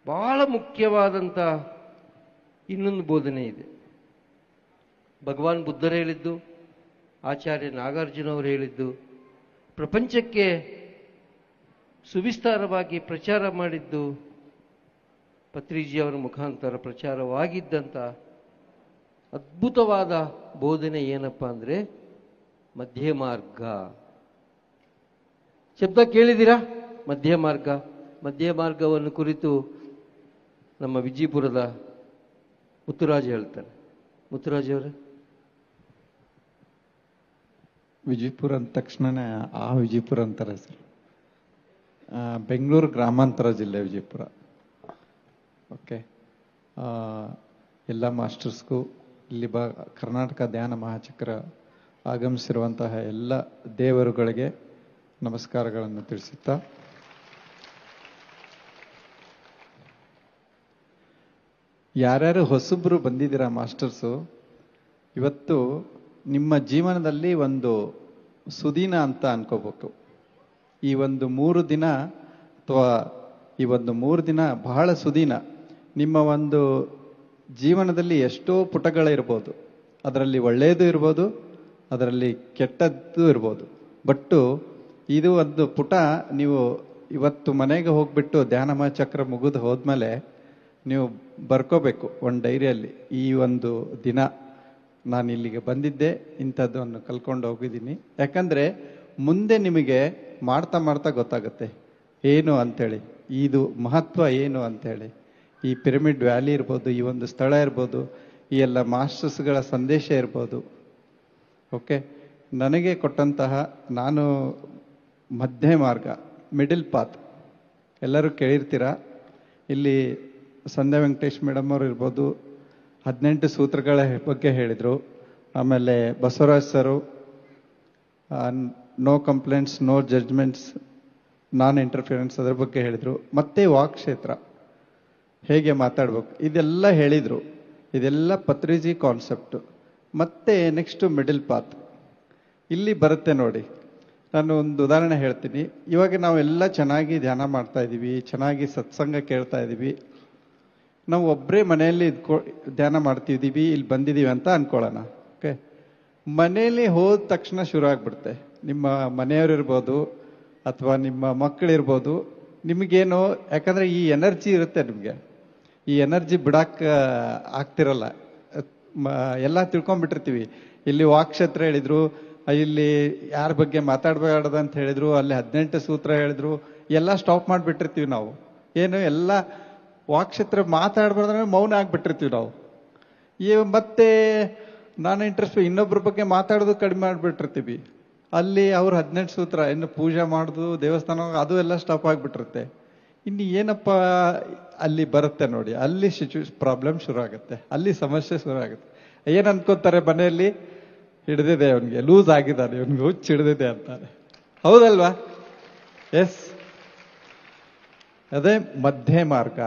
ಬಹಳ ಮುಖ್ಯವಾದಂಥ ಇನ್ನೊಂದು ಬೋಧನೆ ಇದೆ. ಭಗವಾನ್ ಬುದ್ಧರು ಹೇಳಿದ್ದು, ಆಚಾರ್ಯ ನಾಗಾರ್ಜುನ ಅವರು ಹೇಳಿದ್ದು, ಪ್ರಪಂಚಕ್ಕೆ ಸುವಿಸ್ತಾರವಾಗಿ ಪ್ರಚಾರ ಮಾಡಿದ್ದು ಪತ್ರಿಜಿಯವರ ಮುಖಾಂತರ ಪ್ರಚಾರವಾಗಿದ್ದಂಥ ಅದ್ಭುತವಾದ ಬೋಧನೆ ಏನಪ್ಪ ಅಂದರೆ ಮಧ್ಯ ಮಾರ್ಗ. ಶಬ್ದ ಕೇಳಿದ್ದೀರಾ? ಮಧ್ಯ ಮಾರ್ಗ. ಮಧ್ಯ ಮಾರ್ಗವನ್ನು ಕುರಿತು ನಮ್ಮ ವಿಜಯಪುರದ ಮುತ್ತುರಾಜ್ ಹೇಳ್ತಾರೆ. ಮುತ್ತುರಾಜ್ ಅವರೇ. ವಿಜಯಪುರ ಅಂದ ತಕ್ಷಣನೇ ಆ ವಿಜಯಪುರ ಅಂತಾರೆ ಸರ್. ಬೆಂಗಳೂರು ಗ್ರಾಮಾಂತರ ಜಿಲ್ಲೆ ವಿಜಯಪುರ. ಓಕೆ. ಎಲ್ಲ ಮಾಸ್ಟರ್ಸ್ಗೂ, ಇಲ್ಲಿ ಕರ್ನಾಟಕ ಧ್ಯಾನ ಮಹಾಚಕ್ರ ಆಗಮಿಸಿರುವಂತಹ ಎಲ್ಲ ದೇವರುಗಳಿಗೆ ನಮಸ್ಕಾರಗಳನ್ನು ತಿಳಿಸುತ್ತಾ, ಯಾರ್ಯಾರು ಹೊಸಬ್ರು ಬಂದಿದ್ದೀರಾ ಮಾಸ್ಟರ್ಸು, ಇವತ್ತು ನಿಮ್ಮ ಜೀವನದಲ್ಲಿ ಒಂದು ಸುದಿನ ಅಂತ ಅನ್ಕೋಬೇಕು. ಈ ಒಂದು 3 ದಿನ ಅಥವಾ ಈ ಒಂದು 3 ದಿನ ಬಹಳ ಸುದಿನ. ನಿಮ್ಮ ಒಂದು ಜೀವನದಲ್ಲಿ ಎಷ್ಟೋ ಪುಟಗಳಿರ್ಬೋದು, ಅದರಲ್ಲಿ ಒಳ್ಳೆಯದು ಇರ್ಬೋದು, ಅದರಲ್ಲಿ ಕೆಟ್ಟದ್ದು ಇರ್ಬೋದು. ಬಟ್ಟು ಇದು ಒಂದು ಪುಟ ನೀವು ಇವತ್ತು ಮನೆಗೆ ಹೋಗ್ಬಿಟ್ಟು ಧ್ಯಾನ ಮಹಾಚಕ್ರ ಮುಗಿದು ಹೋದ್ಮೇಲೆ ನೀವು ಬರ್ಕೋಬೇಕು ಒಂದು ಡೈರಿಯಲ್ಲಿ, ಈ ಒಂದು ದಿನ ನಾನು ಇಲ್ಲಿಗೆ ಬಂದಿದ್ದೆ, ಇಂಥದ್ದನ್ನು ಕಲ್ಕೊಂಡು ಹೋಗಿದ್ದೀನಿ. ಯಾಕಂದರೆ ಮುಂದೆ ನಿಮಗೆ ಮಾಡ್ತಾ ಮಾಡ್ತಾ ಗೊತ್ತಾಗುತ್ತೆ ಏನು ಅಂಥೇಳಿ, ಇದು ಮಹತ್ವ ಏನು ಅಂಥೇಳಿ. ಈ ಪಿರಮಿಡ್ ವ್ಯಾಲಿ ಇರ್ಬೋದು, ಈ ಒಂದು ಸ್ಥಳ ಇರ್ಬೋದು, ಈ ಎಲ್ಲ ಮಾಸ್ಟರ್ಸ್ಗಳ ಸಂದೇಶ ಇರ್ಬೋದು. ಓಕೆ. ನನಗೆ ಕೊಟ್ಟಂತಹ, ನಾನು ಮಧ್ಯ ಮಾರ್ಗ, ಮಿಡಲ್ ಪಾತ್, ಎಲ್ಲರೂ ಕೇಳಿರ್ತೀರ. ಇಲ್ಲಿ ಸಂಧ್ಯಾ ವೆಂಕಟೇಶ್ ಮೇಡಮ್ ಅವರು ಇರ್ಬೋದು, 18 ಸೂತ್ರಗಳ ಬಗ್ಗೆ ಹೇಳಿದರು. ಆಮೇಲೆ ಬಸವರಾಜ್ ಸರು ನೋ ಕಂಪ್ಲೇಂಟ್ಸ್, ನೋ ಜಡ್ಜ್ಮೆಂಟ್ಸ್, ನಾನ್ ಇಂಟರ್ಫಿಯರೆನ್ಸ್ ಅದ್ರ ಬಗ್ಗೆ ಹೇಳಿದರು. ಮತ್ತೆ ವಾಕ್ಕ್ಷೇತ್ರ ಹೇಗೆ ಮಾತಾಡ್ಬೇಕು ಇದೆಲ್ಲ ಹೇಳಿದರು. ಇದೆಲ್ಲ ಪತ್ರಿಜಿ ಕಾನ್ಸೆಪ್ಟು. ಮತ್ತೆ ನೆಕ್ಸ್ಟು ಮಿಡಲ್ ಪಾತ್ ಇಲ್ಲಿ ಬರುತ್ತೆ ನೋಡಿ. ನಾನು ಒಂದು ಉದಾಹರಣೆ ಹೇಳ್ತೀನಿ. ಇವಾಗ ನಾವೆಲ್ಲ ಚೆನ್ನಾಗಿ ಧ್ಯಾನ ಮಾಡ್ತಾ ಇದ್ದೀವಿ, ಚೆನ್ನಾಗಿ ಸತ್ಸಂಗ ಕೇಳ್ತಾ ಇದ್ದೀವಿ. ನಾವು ಒಬ್ಬರೇ ಮನೆಯಲ್ಲಿ ಧ್ಯಾನ ಮಾಡ್ತಿದ್ದೀವಿ, ಇಲ್ಲಿ ಬಂದಿದ್ದೀವಿ ಅಂತ ಅನ್ಕೊಳ್ಳೋಣ. ಓಕೆ, ಮನೆಯಲ್ಲಿ ಹೋದ ತಕ್ಷಣ ಶುರು ಆಗ್ಬಿಡುತ್ತೆ. ನಿಮ್ಮ ಮನೆಯವರಿರ್ಬೋದು ಅಥವಾ ನಿಮ್ಮ ಮಕ್ಕಳಿರ್ಬೋದು, ನಿಮಗೇನು, ಯಾಕಂದ್ರೆ ಈ ಎನರ್ಜಿ ಇರುತ್ತೆ ನಿಮಗೆ, ಈ ಎನರ್ಜಿ ಬಿಡಕ್ಕೆ ಆಗ್ತಿರಲ್ಲ. ಎಲ್ಲ ತಿಳ್ಕೊಂಡ್ಬಿಟ್ಟಿರ್ತೀವಿ. ಇಲ್ಲಿ ವಾಕ್ಕ್ಷೇತ್ರ ಹೇಳಿದ್ರು, ಇಲ್ಲಿ ಯಾರ ಬಗ್ಗೆ ಮಾತಾಡಬಾರ್ದು ಅಂತ ಹೇಳಿದ್ರು, ಅಲ್ಲಿ 18 ಸೂತ್ರ ಹೇಳಿದ್ರು, ಎಲ್ಲ ಸ್ಟಾಪ್ ಮಾಡಿಬಿಟ್ಟಿರ್ತೀವಿ ನಾವು. ಏನು ಎಲ್ಲ ವಾಕ್ಕ್ಷೇತ್ರ ಮಾತಾಡ್ಬಾರ್ದ್ರೆ ಮೌನ ಆಗ್ಬಿಟ್ಟಿರ್ತೀವಿ ನಾವು. ಮತ್ತೆ ನಾನು ಇಂಟ್ರೆಸ್ಟ್ ಇನ್ನೊಬ್ಬರ ಬಗ್ಗೆ ಮಾತಾಡೋದು ಕಡಿಮೆ ಮಾಡಿಬಿಟ್ಟಿರ್ತೀವಿ. ಅಲ್ಲಿ ಅವ್ರು 18 ಸೂತ್ರ ಇನ್ನು ಪೂಜೆ ಮಾಡೋದು, ದೇವಸ್ಥಾನ, ಅದು ಎಲ್ಲ ಸ್ಟಾಪ್ ಆಗಿಬಿಟ್ಟಿರುತ್ತೆ. ಇನ್ನು ಏನಪ್ಪ ಅಲ್ಲಿ ಬರುತ್ತೆ ನೋಡಿ, ಅಲ್ಲಿ ಪ್ರಾಬ್ಲಮ್ ಶುರು ಆಗುತ್ತೆ, ಅಲ್ಲಿ ಸಮಸ್ಯೆ ಶುರು ಆಗುತ್ತೆ. ಏನ್ ಅನ್ಕೋತಾರೆ ಮನೆಯಲ್ಲಿ, ಹಿಡಿದಿದೆ ಅವನಿಗೆ, ಲೂಸ್ ಆಗಿದ್ದಾನೆ, ಇವನ್ಗೆ ಹುಚ್ಚು ಹಿಡಿದಿದೆ ಅಂತಾರೆ. ಹೌದಲ್ವಾ? ಎಸ್, ಅದೇ ಮಧ್ಯ ಮಾರ್ಗ,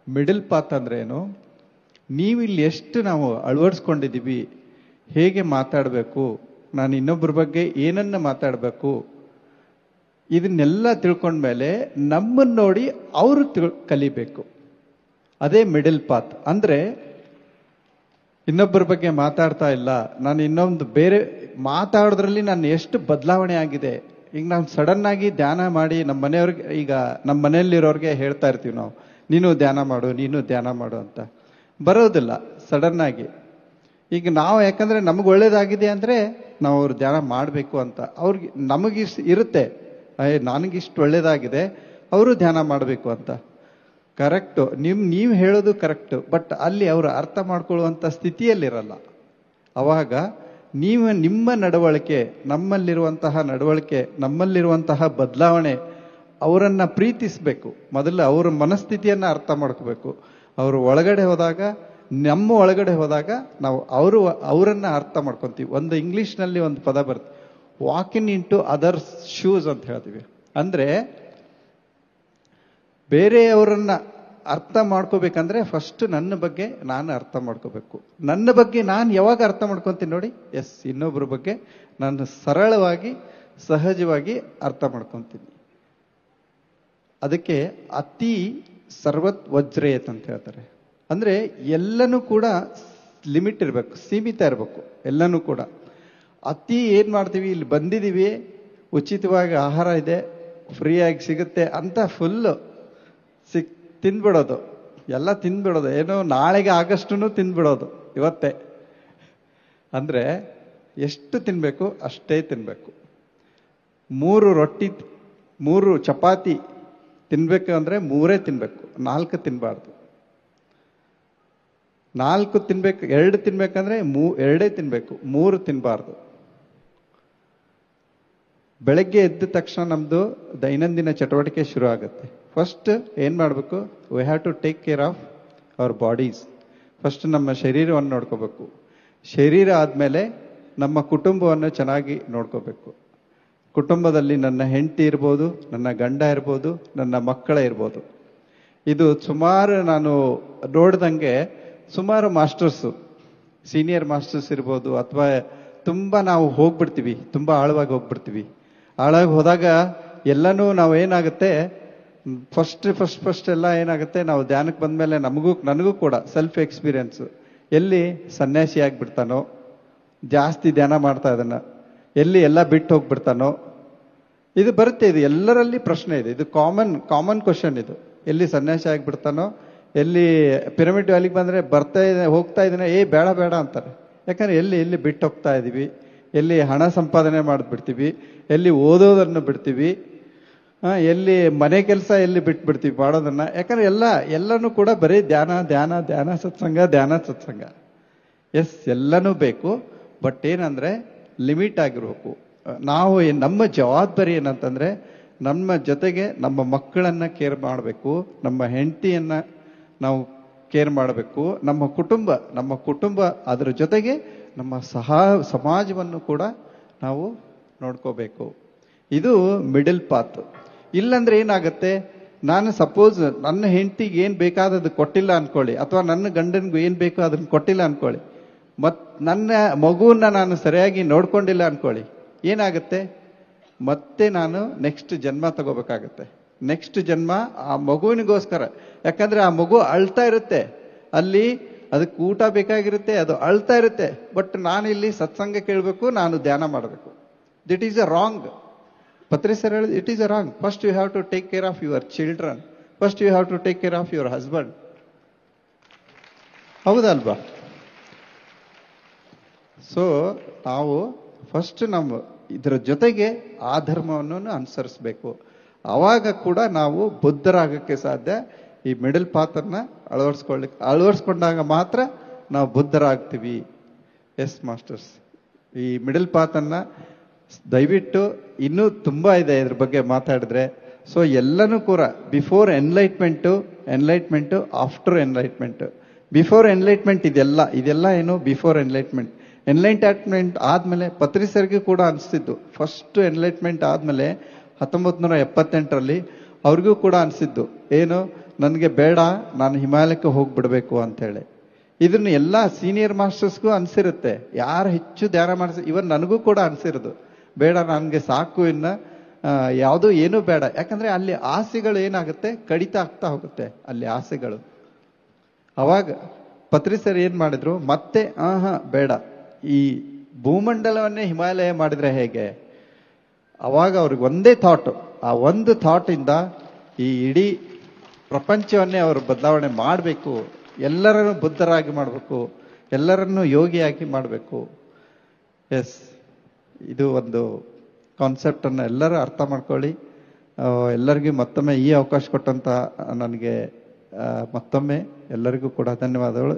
ಮಿಡಲ್ ಪಾತ್ ಅಂದ್ರೆ ಏನು, ನೀವಿಲ್ಲಿ ಎಷ್ಟು ನಾವು ಅಳವಡಿಸ್ಕೊಂಡಿದ್ದೀವಿ, ಹೇಗೆ ಮಾತಾಡಬೇಕು, ನಾನು ಇನ್ನೊಬ್ಬರ ಬಗ್ಗೆ ಏನನ್ನ ಮಾತಾಡಬೇಕು, ಇದನ್ನೆಲ್ಲ ತಿಳ್ಕೊಂಡ್ಮೇಲೆ ನಮ್ಮನ್ನು ನೋಡಿ ಅವರು ಕಲಿಬೇಕು. ಅದೇ ಮಿಡಲ್ ಪಾತ್. ಅಂದ್ರೆ ಇನ್ನೊಬ್ಬರ ಬಗ್ಗೆ ಮಾತಾಡ್ತಾ ಇಲ್ಲ, ನಾನು ಇನ್ನೊಂದು ಬೇರೆ ಮಾತಾಡೋದ್ರಲ್ಲಿ ನಾನು ಎಷ್ಟು ಬದಲಾವಣೆ ಆಗಿದೆ. ಈಗ ನಾವು ಸಡನ್ ಆಗಿ ಧ್ಯಾನ ಮಾಡಿ ನಮ್ಮ ಮನೆಯವ್ರಿಗೆ, ಈಗ ನಮ್ಮ ಮನೆಯಲ್ಲಿರೋರಿಗೆ ಹೇಳ್ತಾ ಇರ್ತೀವಿ ನಾವು, ನೀನು ಧ್ಯಾನ ಮಾಡು, ನೀನು ಧ್ಯಾನ ಮಾಡು ಅಂತ. ಬರೋದಿಲ್ಲ ಸಡನ್ ಆಗಿ. ಈಗ ನಾವು ಯಾಕಂದ್ರೆ ನಮ್ಗೆ ಒಳ್ಳೇದಾಗಿದೆ ಅಂದ್ರೆ ನಾವು ಅವ್ರು ಧ್ಯಾನ ಮಾಡಬೇಕು ಅಂತ ಅವ್ರಿಗೆ ನಮಗಿಷ್ಟು ಇರುತ್ತೆ, ನನಗಿಷ್ಟು ಒಳ್ಳೇದಾಗಿದೆ, ಅವರು ಧ್ಯಾನ ಮಾಡಬೇಕು ಅಂತ. ಕರೆಕ್ಟು, ನೀವು ಹೇಳೋದು ಕರೆಕ್ಟು. ಬಟ್ ಅಲ್ಲಿ ಅವರು ಅರ್ಥ ಮಾಡ್ಕೊಳ್ಳುವಂಥ ಸ್ಥಿತಿಯಲ್ಲಿರಲ್ಲ. ಅವಾಗ ನಿಮ್ಮ ನಡವಳಿಕೆ, ನಮ್ಮಲ್ಲಿರುವಂತಹ ನಡವಳಿಕೆ, ನಮ್ಮಲ್ಲಿರುವಂತಹ ಬದಲಾವಣೆ, ಅವರನ್ನ ಪ್ರೀತಿಸ್ಬೇಕು. ಮೊದಲು ಅವರ ಮನಸ್ಥಿತಿಯನ್ನ ಅರ್ಥ ಮಾಡ್ಕೋಬೇಕು. ಅವರು ಒಳಗಡೆ ಹೋದಾಗ, ನಮ್ಮ ಒಳಗಡೆ ಹೋದಾಗ ನಾವು ಅವರನ್ನ ಅರ್ಥ ಮಾಡ್ಕೊಂತೀವಿ. ಒಂದು ಇಂಗ್ಲಿಷ್ನಲ್ಲಿ ಒಂದು ಪದ ಬರುತ್ತೆ, walking into others shoes ಅಂತ ಹೇಳ್ತೀವಿ. ಅಂದ್ರೆ ಬೇರೆಯವರನ್ನ ಅರ್ಥ ಮಾಡ್ಕೋಬೇಕಂದ್ರೆ ಫಸ್ಟ್ ನನ್ನ ಬಗ್ಗೆ ನಾನು ಅರ್ಥ ಮಾಡ್ಕೋಬೇಕು. ನನ್ನ ಬಗ್ಗೆ ನಾನು ಯಾವಾಗ ಅರ್ಥ ಮಾಡ್ಕೊಂತೀನಿ ನೋಡಿ, ಎಸ್, ಇನ್ನೊಬ್ಬರ ಬಗ್ಗೆ ನಾನು ಸರಳವಾಗಿ ಸಹಜವಾಗಿ ಅರ್ಥ ಮಾಡ್ಕೊಂತೀನಿ. ಅದಕ್ಕೆ ಅತಿ ಸರ್ವತ್ ವಜ್ರೇಯತ್ ಅಂತ ಹೇಳ್ತಾರೆ. ಅಂದ್ರೆ ಎಲ್ಲನೂ ಕೂಡ ಲಿಮಿಟ್ ಇರಬೇಕು, ಸೀಮಿತ ಇರಬೇಕು. ಎಲ್ಲನೂ ಕೂಡ ಅತಿ ಏನ್ ಮಾಡ್ತೀವಿ, ಇಲ್ಲಿ ಬಂದಿದ್ದೀವಿ, ಉಚಿತವಾಗಿ ಆಹಾರ ಇದೆ, ಫ್ರೀಯಾಗಿ ಸಿಗುತ್ತೆ ಅಂತ ಫುಲ್ಲು ತಿಂದ್ಬಿಡೋದು, ಎಲ್ಲ ತಿಂದ್ಬಿಡೋದು. ಏನೋ ನಾಳೆಗೆ ಆಗಷ್ಟೂ ತಿಂದ್ಬಿಡೋದು ಇವತ್ತೇ. ಅಂದ್ರೆ ಎಷ್ಟು ತಿನ್ಬೇಕು ಅಷ್ಟೇ ತಿನ್ಬೇಕು. 3 ರೊಟ್ಟಿ 3 ಚಪಾತಿ ತಿನ್ಬೇಕು ಅಂದ್ರೆ 3 ತಿನ್ಬೇಕು, 4 ತಿನ್ಬಾರ್ದು. 4 ತಿನ್ಬೇಕು, 2 ತಿನ್ಬೇಕಂದ್ರೆ 2 ತಿನ್ಬೇಕು, 3 ತಿನ್ಬಾರ್ದು. ಬೆಳಗ್ಗೆ ಎದ್ದ ತಕ್ಷಣ ನಮ್ದು ದೈನಂದಿನ ಚಟುವಟಿಕೆ ಶುರು ಆಗುತ್ತೆ. ಫಸ್ಟ್ ಏನ್ ಮಾಡ್ಬೇಕು, we have to take care of our bodies. First ನಮ್ಮ ಶರೀರವನ್ನು ನೋಡ್ಕೋಬೇಕು. ಶರೀರ ಆದ್ಮೇಲೆ ನಮ್ಮ ಕುಟುಂಬವನ್ನು ಚೆನ್ನಾಗಿ ನೋಡ್ಕೋಬೇಕು. ಕುಟುಂಬದಲ್ಲಿ ನನ್ನ ಹೆಂಡತಿ ಇರ್ಬೋದು, ನನ್ನ ಗಂಡ ಇರ್ಬೋದು, ನನ್ನ ಮಕ್ಕಳ ಇರ್ಬೋದು. ಇದು ಸುಮಾರು ನಾನು ನೋಡ್ದಂಗೆ ಸುಮಾರು ಮಾಸ್ಟರ್ಸು, ಸೀನಿಯರ್ ಮಾಸ್ಟರ್ಸ್ ಇರ್ಬೋದು, ಅಥವಾ ತುಂಬಾ ನಾವು ಹೋಗ್ಬಿಡ್ತೀವಿ, ತುಂಬಾ ಆಳವಾಗಿ ಹೋಗ್ಬಿಡ್ತೀವಿ. ಆಳವಾಗಿ ಹೋದಾಗ ಎಲ್ಲನೂ ನಾವು ಏನಾಗುತ್ತೆ, ಫಸ್ಟ್ ಎಲ್ಲ ಏನಾಗುತ್ತೆ, ನಾವು ಧ್ಯಾನಕ್ಕೆ ಬಂದ್ಮೇಲೆ ನನಗೂ ಕೂಡ ಸೆಲ್ಫ್ ಎಕ್ಸ್ಪೀರಿಯನ್ಸ್, ಎಲ್ಲಿ ಸನ್ಯಾಸಿ ಆಗ್ಬಿಡ್ತಾನೋ, ಜಾಸ್ತಿ ಧ್ಯಾನ ಮಾಡ್ತಾ ಇದನ್ನ, ಎಲ್ಲಿ ಎಲ್ಲ ಬಿಟ್ಟು ಹೋಗ್ಬಿಡ್ತಾನೋ, ಇದು ಬರುತ್ತೆ. ಇದು ಎಲ್ಲರಲ್ಲಿ ಪ್ರಶ್ನೆ ಇದೆ, ಇದು ಕಾಮನ್ ಕ್ವಶನ್. ಇದು ಎಲ್ಲಿ ಸನ್ಯಾಸಿ ಆಗ್ಬಿಡ್ತಾನೋ, ಎಲ್ಲಿ ಪಿರಮಿಡ್ ವ್ಯಾಲಿಗೆ ಬಂದ್ರೆ ಹೋಗ್ತಾ ಇದ್ದಾನೆ, ಬೇಡ ಅಂತಾರೆ. ಯಾಕಂದ್ರೆ ಎಲ್ಲಿ ಬಿಟ್ಟು ಹೋಗ್ತಾ ಇದೀವಿ, ಎಲ್ಲಿ ಹಣ ಸಂಪಾದನೆ ಮಾಡಿಬಿಡ್ತೀವಿ, ಎಲ್ಲಿ ಓದೋದನ್ನು ಬಿಡ್ತೀವಿ, ಎಲ್ಲಿ ಮನೆ ಕೆಲಸ ಎಲ್ಲಿ ಬಿಟ್ಬಿಡ್ತೀವಿ ಮಾಡೋದನ್ನ. ಯಾಕಂದ್ರೆ ಎಲ್ಲನೂ ಕೂಡ ಬರೀ ಧ್ಯಾನ ಸತ್ಸಂಗ. ಎಸ್, ಎಲ್ಲನೂ ಬೇಕು. ಬಟ್ ಏನಂದ್ರೆ ಲಿಮಿಟ್ ಆಗಿರ್ಬೇಕು. ನಾವು ನಮ್ಮ ಜವಾಬ್ದಾರಿ ಏನಂತಂದ್ರೆ ನಮ್ಮ ಜೊತೆಗೆ ನಮ್ಮ ಮಕ್ಕಳನ್ನ ಕೇರ್ ಮಾಡಬೇಕು, ನಮ್ಮ ಹೆಂಡತಿಯನ್ನ ನಾವು ಕೇರ್ ಮಾಡಬೇಕು. ನಮ್ಮ ಕುಟುಂಬ ಅದರ ಜೊತೆಗೆ ನಮ್ಮ ಸಮಾಜವನ್ನು ಕೂಡ ನಾವು ನೋಡ್ಕೋಬೇಕು. ಇದು ಮಿಡಲ್ ಪಾತ್. ಇಲ್ಲಂದ್ರೆ ಏನಾಗುತ್ತೆ, ನಾನು ಸಪೋಸ್ ನನ್ನ ಹೆಂಡತಿಗೆ ಏನು ಬೇಕಾದದ್ದು ಕೊಟ್ಟಿಲ್ಲ ಅನ್ಕೊಳ್ಳಿ, ಅಥವಾ ನನ್ನ ಗಂಡನಿಗೂ ಏನು ಬೇಕೋ ಅದನ್ನು ಕೊಟ್ಟಿಲ್ಲ ಅನ್ಕೊಳ್ಳಿ, ನನ್ನ ಮಗುವನ್ನ ನಾನು ಸರಿಯಾಗಿ ನೋಡ್ಕೊಂಡಿಲ್ಲ ಅನ್ಕೊಳ್ಳಿ, ಏನಾಗುತ್ತೆ, ಮತ್ತೆ ನಾನು ನೆಕ್ಸ್ಟ್ ಜನ್ಮ ತಗೋಬೇಕಾಗತ್ತೆ. ನೆಕ್ಸ್ಟ್ ಜನ್ಮ ಆ ಮಗುವಿನಿಗೋಸ್ಕರ. ಯಾಕಂದ್ರೆ ಆ ಮಗು ಅಳ್ತಾ ಇರುತ್ತೆ, ಅಲ್ಲಿ ಅದಕ್ಕೆ ಊಟ ಬೇಕಾಗಿರುತ್ತೆ, ಅದು ಅಳ್ತಾ ಇರುತ್ತೆ. ಬಟ್ ನಾನು ಇಲ್ಲಿ ಸತ್ಸಂಗ ಕೇಳಬೇಕು, ನಾನು ಧ್ಯಾನ ಮಾಡಬೇಕು. That is a wrong. Patri sir ಹೇಳಿದ it is a wrong. First you have to take care of your children, first you have to take care of your husband. ಹೌದಲ್ವಾ? ಸೊ ನಾವು ಫಸ್ಟ್ ನಮ್ಮ ಇದರ ಜೊತೆಗೆ ಆ ಧರ್ಮವನ್ನು ಅನುಸರಿಸಬೇಕು. ಆವಾಗ ಕೂಡ ನಾವು ಬುದ್ಧರಾಗಕ್ಕೆ ಸಾಧ್ಯ. ಈ ಮಿಡಲ್ ಪಾತನ್ನ ಅಳವಡಿಸ್ಕೊಂಡಾಗ ಮಾತ್ರ ನಾವು ಬುದ್ಧರಾಗ್ತೀವಿ. ಎಸ್ ಮಾಸ್ಟರ್ಸ್, ಈ ಮಿಡಲ್ ಪಾತನ್ನ ದಯವಿಟ್ಟು ಇನ್ನೂ ತುಂಬಾ ಇದೆ ಇದ್ರ ಬಗ್ಗೆ ಮಾತಾಡಿದ್ರೆ. ಸೊ ಎಲ್ಲನೂ ಕೂಡ before enlightenment after enlightenment. Before enlightenment ಇದೆಲ್ಲ ಏನು ಬಿಫೋರ್ ಎನ್ಲೈಟ್ಮೆಂಟ್ ಆದ್ಮೇಲೆ ಪತ್ರಿ ಸರ್ಗೆ ಕೂಡ ಅನಿಸ್ತಿದ್ದು, ಫಸ್ಟ್ ಎನ್ಲೈಟ್ಮೆಂಟ್ ಆದ್ಮೇಲೆ 1978ರಲ್ಲಿ ಅವ್ರಿಗೂ ಕೂಡ ಅನಿಸಿದ್ದು ಏನು, ನನಗೆ ಬೇಡ, ನಾನು ಹಿಮಾಲಯಕ್ಕೆ ಹೋಗ್ಬಿಡ್ಬೇಕು ಅಂತೇಳಿ. ಇದನ್ನ ಎಲ್ಲ ಸೀನಿಯರ್ ಮಾಸ್ಟರ್ಸ್ಗೂ ಅನ್ಸಿರುತ್ತೆ. ಯಾರು ಹೆಚ್ಚು ಧ್ಯಾನ ಇವನ್ ನನಗೂ ಕೂಡ ಅನ್ಸಿರೋದು, ಬೇಡ ನನಗೆ ಸಾಕು, ಇನ್ನ ಯಾವುದೂ ಏನೂ ಬೇಡ. ಯಾಕಂದ್ರೆ ಅಲ್ಲಿ ಆಸೆಗಳು ಏನಾಗುತ್ತೆ, ಕಡಿತ ಆಗ್ತಾ ಹೋಗುತ್ತೆ ಅಲ್ಲಿ ಆಸೆಗಳು. ಅವಾಗ ಪತ್ರಿ ಸರ್ ಏನ್ ಮಾಡಿದ್ರು, ಮತ್ತೆ ಬೇಡ, ಈ ಭೂಮಂಡಲವನ್ನೇ ಹಿಮಾಲಯ ಮಾಡಿದ್ರೆ ಹೇಗೆ? ಅವಾಗ ಅವ್ರಿಗೆ ಒಂದೇ ಥಾಟ್, ಆ ಒಂದು ಥಾಟ್ ಇಂದ ಈ ಇಡೀ ಪ್ರಪಂಚವನ್ನೇ ಅವರು ಬದಲಾವಣೆ ಮಾಡಬೇಕು, ಎಲ್ಲರನ್ನು ಬುದ್ಧರಾಗಿ ಮಾಡಬೇಕು, ಎಲ್ಲರನ್ನು ಯೋಗಿಯಾಗಿ ಮಾಡಬೇಕು. ಎಸ್, ಇದು ಒಂದು ಕಾನ್ಸೆಪ್ಟ್ ಅನ್ನು ಎಲ್ಲರೂ ಅರ್ಥ ಮಾಡ್ಕೊಳ್ಳಿ. ಎಲ್ಲರಿಗೂ ಮತ್ತೊಮ್ಮೆ ಈ ಅವಕಾಶ ಕೊಟ್ಟಂತ ನನಗೆ ಮತ್ತೊಮ್ಮೆ ಎಲ್ಲರಿಗೂ ಕೂಡ ಧನ್ಯವಾದಗಳು.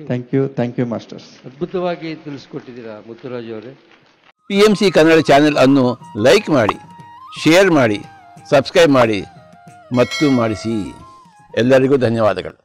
Thank you masters. ಅದ್ಭುತವಾಗಿ ತಿಳಿಸ್ಕೊಟ್ಟಿದ್ದೀರಾ ಮುತ್ತುರಾಜ್ ಅವರೇ. PMC ಕನ್ನಡ ಚಾನೆಲ್ ಅನ್ನು ಲೈಕ್ ಮಾಡಿ, ಶೇರ್ ಮಾಡಿ, ಸಬ್ಸ್ಕ್ರೈಬ್ ಮಾಡಿ ಮತ್ತು ಮಾಡಿಸಿ. ಎಲ್ಲರಿಗೂ ಧನ್ಯವಾದಗಳು.